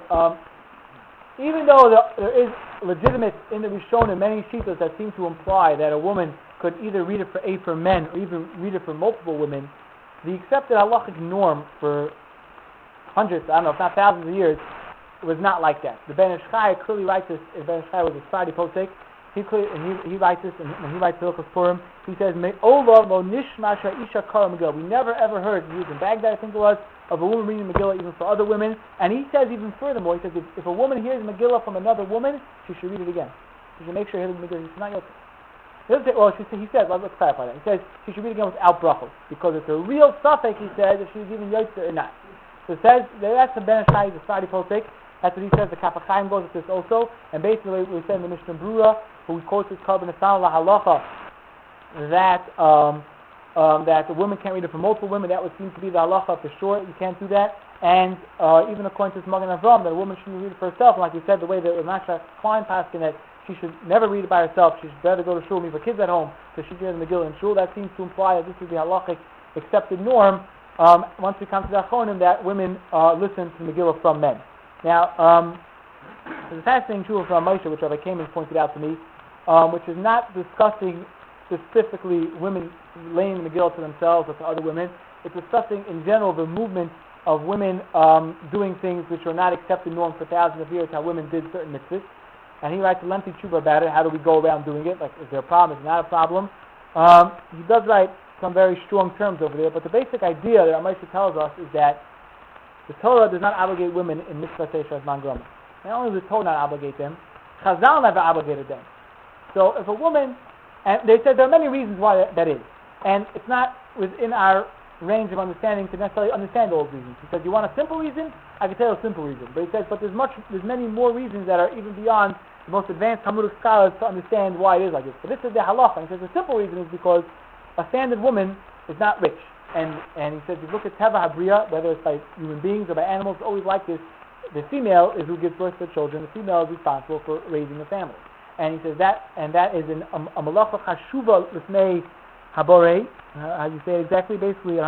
even though there is legitimate in the Rishon in many shitas that seem to imply that a woman could either read it for men or even read it for multiple women, the accepted halachic norm for hundreds, I don't know, if not thousands of years, was not like that. The Ben Ish Chai clearly writes this. Ben Ish Chai was a Friday posek. He writes this, and when he writes Hilchos Purim, he says, "Me'olah lo nishma she'isha kara Megillah." We never ever heard, used in Baghdad, I think it was, of a woman reading Megillah even for other women. And he says even furthermore, he says, if a woman hears Megillah from another woman, she should read it again. She should make sure she hears the Megillah. She's not yotzei. He says, let's clarify that. He says she should read it again without brachos, because it's a real suffix, he says, if she's even yotzei or not. So it says, that's the Ben Ish Chai, the Friday posek. That's what he says. The Kaf HaChaim goes with this also. And basically, we said in the Mishnah Brura, who quotes this Karban Nesan La Halacha, that the woman can't read it for multiple women. That would seem to be the halacha for sure. You can't do that. And even according to this Magen Avraham, that a woman shouldn't read it for herself. And like we said, the way that Masha Klein passed in it, she should never read it by herself. She should better go to shul, leave her kids at home, so she read the Megillah in shul. That seems to imply that this is the halachic accepted norm. Once we come to the Achronim, that women listen to Megillah from men. Now, there's a fascinating shul from Moshe, which Rabbi Kamen pointed out to me, which is not discussing specifically women laying the Megillah to themselves or to other women. It's discussing in general the movement of women doing things which are not accepted norm for thousands of years, how women did certain mitzvahs. And he writes a lengthy tshuva about it. How do we go around doing it? Like, is there a problem? Is it not a problem? He does write some very strong terms over there, but the basic idea that Moshe tells us is that the Torah does not obligate women in mitzvah seishas man grama. Not only does the Torah not obligate them, Chazal never obligated them. So if a woman, and they said there are many reasons why that is, and it's not within our range of understanding to necessarily understand all those reasons. He said, you want a simple reason? I can tell you a simple reason. But he says, but there's many more reasons that are even beyond the most advanced Talmudic scholars to understand why it is like this. But this is the halacha. And he says the simple reason is because a standard woman is not rich. And he says, if you look at Teva Habriya, whether it's by human beings or by animals, it's always like this. The female is who gives birth to children. The female is responsible for raising the family. And he says that is in a malacha chashuva l'fnei haborei. How do you say it exactly? Basically, he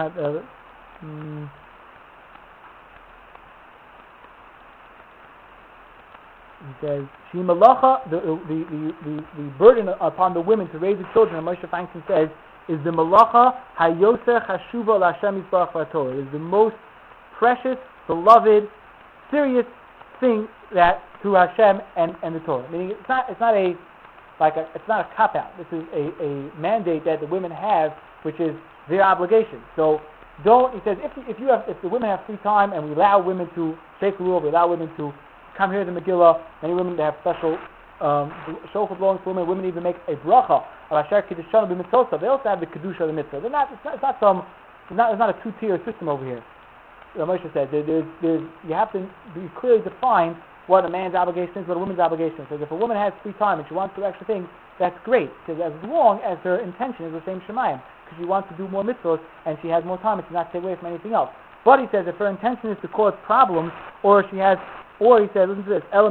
says, "She malacha." The burden upon the women to raise the children, and Moshe Feinstein says, is the malacha hayoser chashuva l'Hashem yisbarach v'Torah. Is the most precious, beloved, serious thing that to Hashem and the Torah. Meaning, it's not a cop out. This is a mandate that the women have, which is their obligation. So he says, if the women have free time and we allow women to shake the rule, we allow women to come here to the Megillah, many women that have special shofar belongs to women. Women even make a bracha of Asher Kiddushanu b'mitzvah. They also have the kedusha of the mitzvah. It's not a two-tier system over here. Moshe said you have to be clearly define what a man's obligation is, what a woman's obligation is. So if a woman has free time and she wants to do extra things, that's great, because as long as her intention is the same shemayim, because she wants to do more mitzvahs and she has more time and she's not taken away from anything else. But he says if her intention is to cause problems, or he says, listen to this, or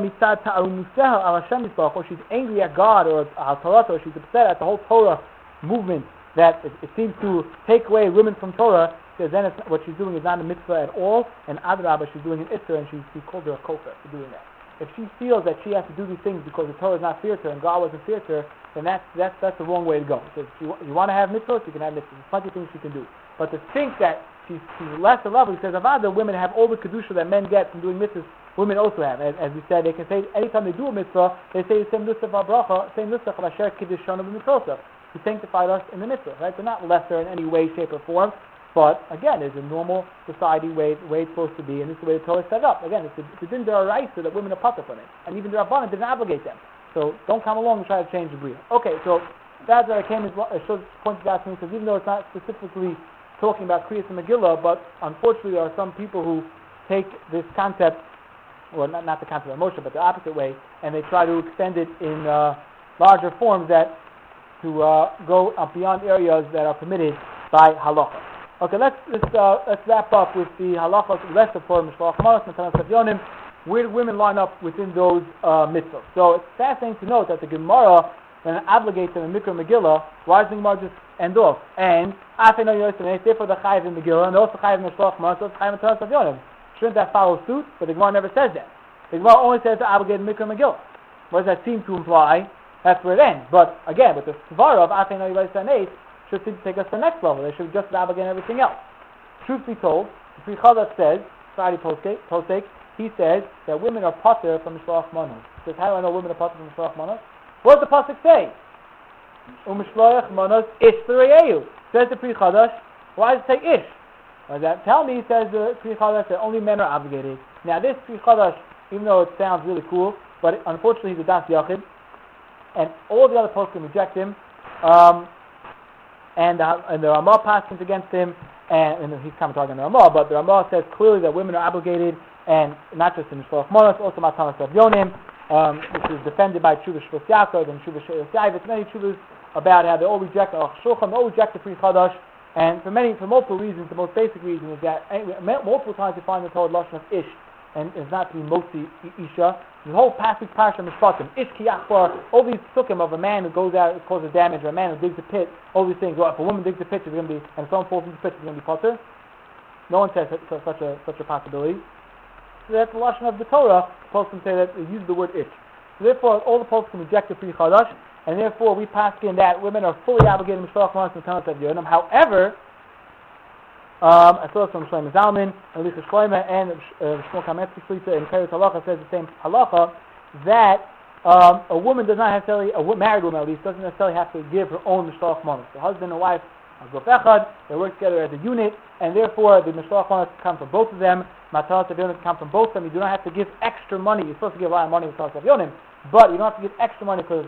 she's angry at God or al Torah, or she's upset at the whole Torah movement that it seems to take away women from Torah, because then what she's doing is not a mitzvah at all, and Adrabah, she's doing an Isser, and he called her a kofer for doing that. If she feels that she has to do these things because the Torah is not fair to her and God wasn't fair to her, then that's the wrong way to go. So if you want to have mitzvahs, you can have mitzvahs. There's plenty of things she can do. But to think that she's lesser level, he says, Avada, women have all the kedusha that men get from doing mitzvahs, women also have. As we said, they can say, anytime they do a mitzvah, they say the same nusach bracha, same nusach of Asher Kiddushanu b'mitzvah. He sanctified us in the mitzvah, right? They're not lesser in any way, shape, or form. But again, it's a normal society way it's supposed to be, and this is the way the Torah is set up. Again, it's a din d'oraisa that women are patur from it, and even the Rabbanan didn't obligate them. So don't come along and try to change the bria. Okay, so that's where I came and pointed out to me, because even though it's not specifically talking about Kriyas and Megillah, but unfortunately there are some people who take this concept, well, not the concept of Moshe, but the opposite way, and they try to extend it in larger forms to go beyond areas that are permitted by halacha. Okay, let's wrap up with the halachas, the rest of Purim, Mishloach Manos, Matanas Avyonim. Where do women line up within those mitzvahs? So it's fascinating to note that the Gemara, when it obligates them in Mikra Megillah, why does the Gemara just end off? And Afei No Yosef, therefore the Chayiv in Megillah, and also Chayiv in Mishloach Manos, also Chayiv in Matanas Avyonim. Shouldn't that follow suit? But the Gemara never says that. The Gemara only says to obligate in Mikra Megillah. What does that seem to imply? That's where it ends. But again, with the Svara of Afei No Yosef, should take us to the next level. They should just obligate everything else. Truth be told, the Pri Chadash says, Friday Posek, he says that women are pater from Mishloach Manos. He says, how do I know women are pater from Mishloach Manos? What does the Pasuk say? Umishloach Manos ish l'reyehu. Says the Pri Chadash. Why does it say ish? Why does that tell me? Says the Pri Chadash that only men are obligated. Now this Pri Chadash, even though it sounds really cool, but unfortunately he's a Das Yachid, and all the other poskim reject him. And the Ramah passes against him, and he's coming talking to the Ramah, but the Ramah says clearly that women are obligated, and not just in Mishloach Manos, also Matanas Avyonim, which is defended by Tshuva Shvus Yaakov and Tshuva She'er Yavitz, many Tshuvas about how they all reject the Shulchan, they all reject the Pri Chadash, and for multiple reasons. The most basic reason is that multiple times you find the Torah Lashon of Ish and is not to be motzi isha. The whole passage parsha mishpatim, ish ki yachbar, all these sukkim of a man who goes out and causes damage, or a man who digs a pit, all these things. Well, if a woman digs a pit, she's going to be, and someone falls into the pit, she's going to be potter. No one says such a possibility. So that's the lashon of the Torah. The poskim say that they use the word ish. So therefore, all the poskim reject the free chadash, and therefore we pass in that women are fully obligated to mishloach manos and matanos avyonim. However, I saw from Shlomo Zalman, and Lisa Shlomo, and Shmuel Kametsky Shlita, and Keret Halacha says the same halacha, that a woman does not necessarily, a married woman at least, doesn't necessarily have to give her own mishloach manos. The husband and wife are guf echad, they work together as a unit, and therefore the mishloach manos come from both of them, matanos avyonim come from both of them. You do not have to give extra money. You're supposed to give a lot of money with matanos avyonim, but you don't have to give extra money because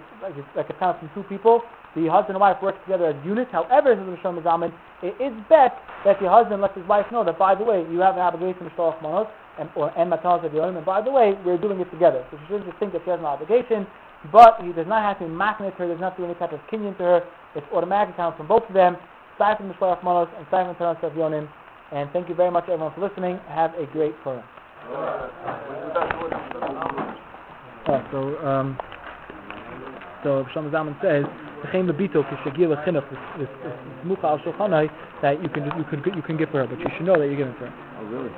like it comes from two people. The husband and wife work together as units. However, says the Shlomo Zalman, it is best that the husband lets his wife know that, by the way, you have an obligation to mishloach manos and matanos avyonim, and by the way, we're doing it together. So she shouldn't just think that she has an obligation, but he does not have to maknet her, does not do any type of kinyan to her. It's automatically comes from both of them, aside from mishloach manos and aside from matanos avyonim. And thank you very much, everyone, for listening. Have a great Purim. So Shlomo Zalman says that you can give her, but you should know that you're giving her. Oh, really?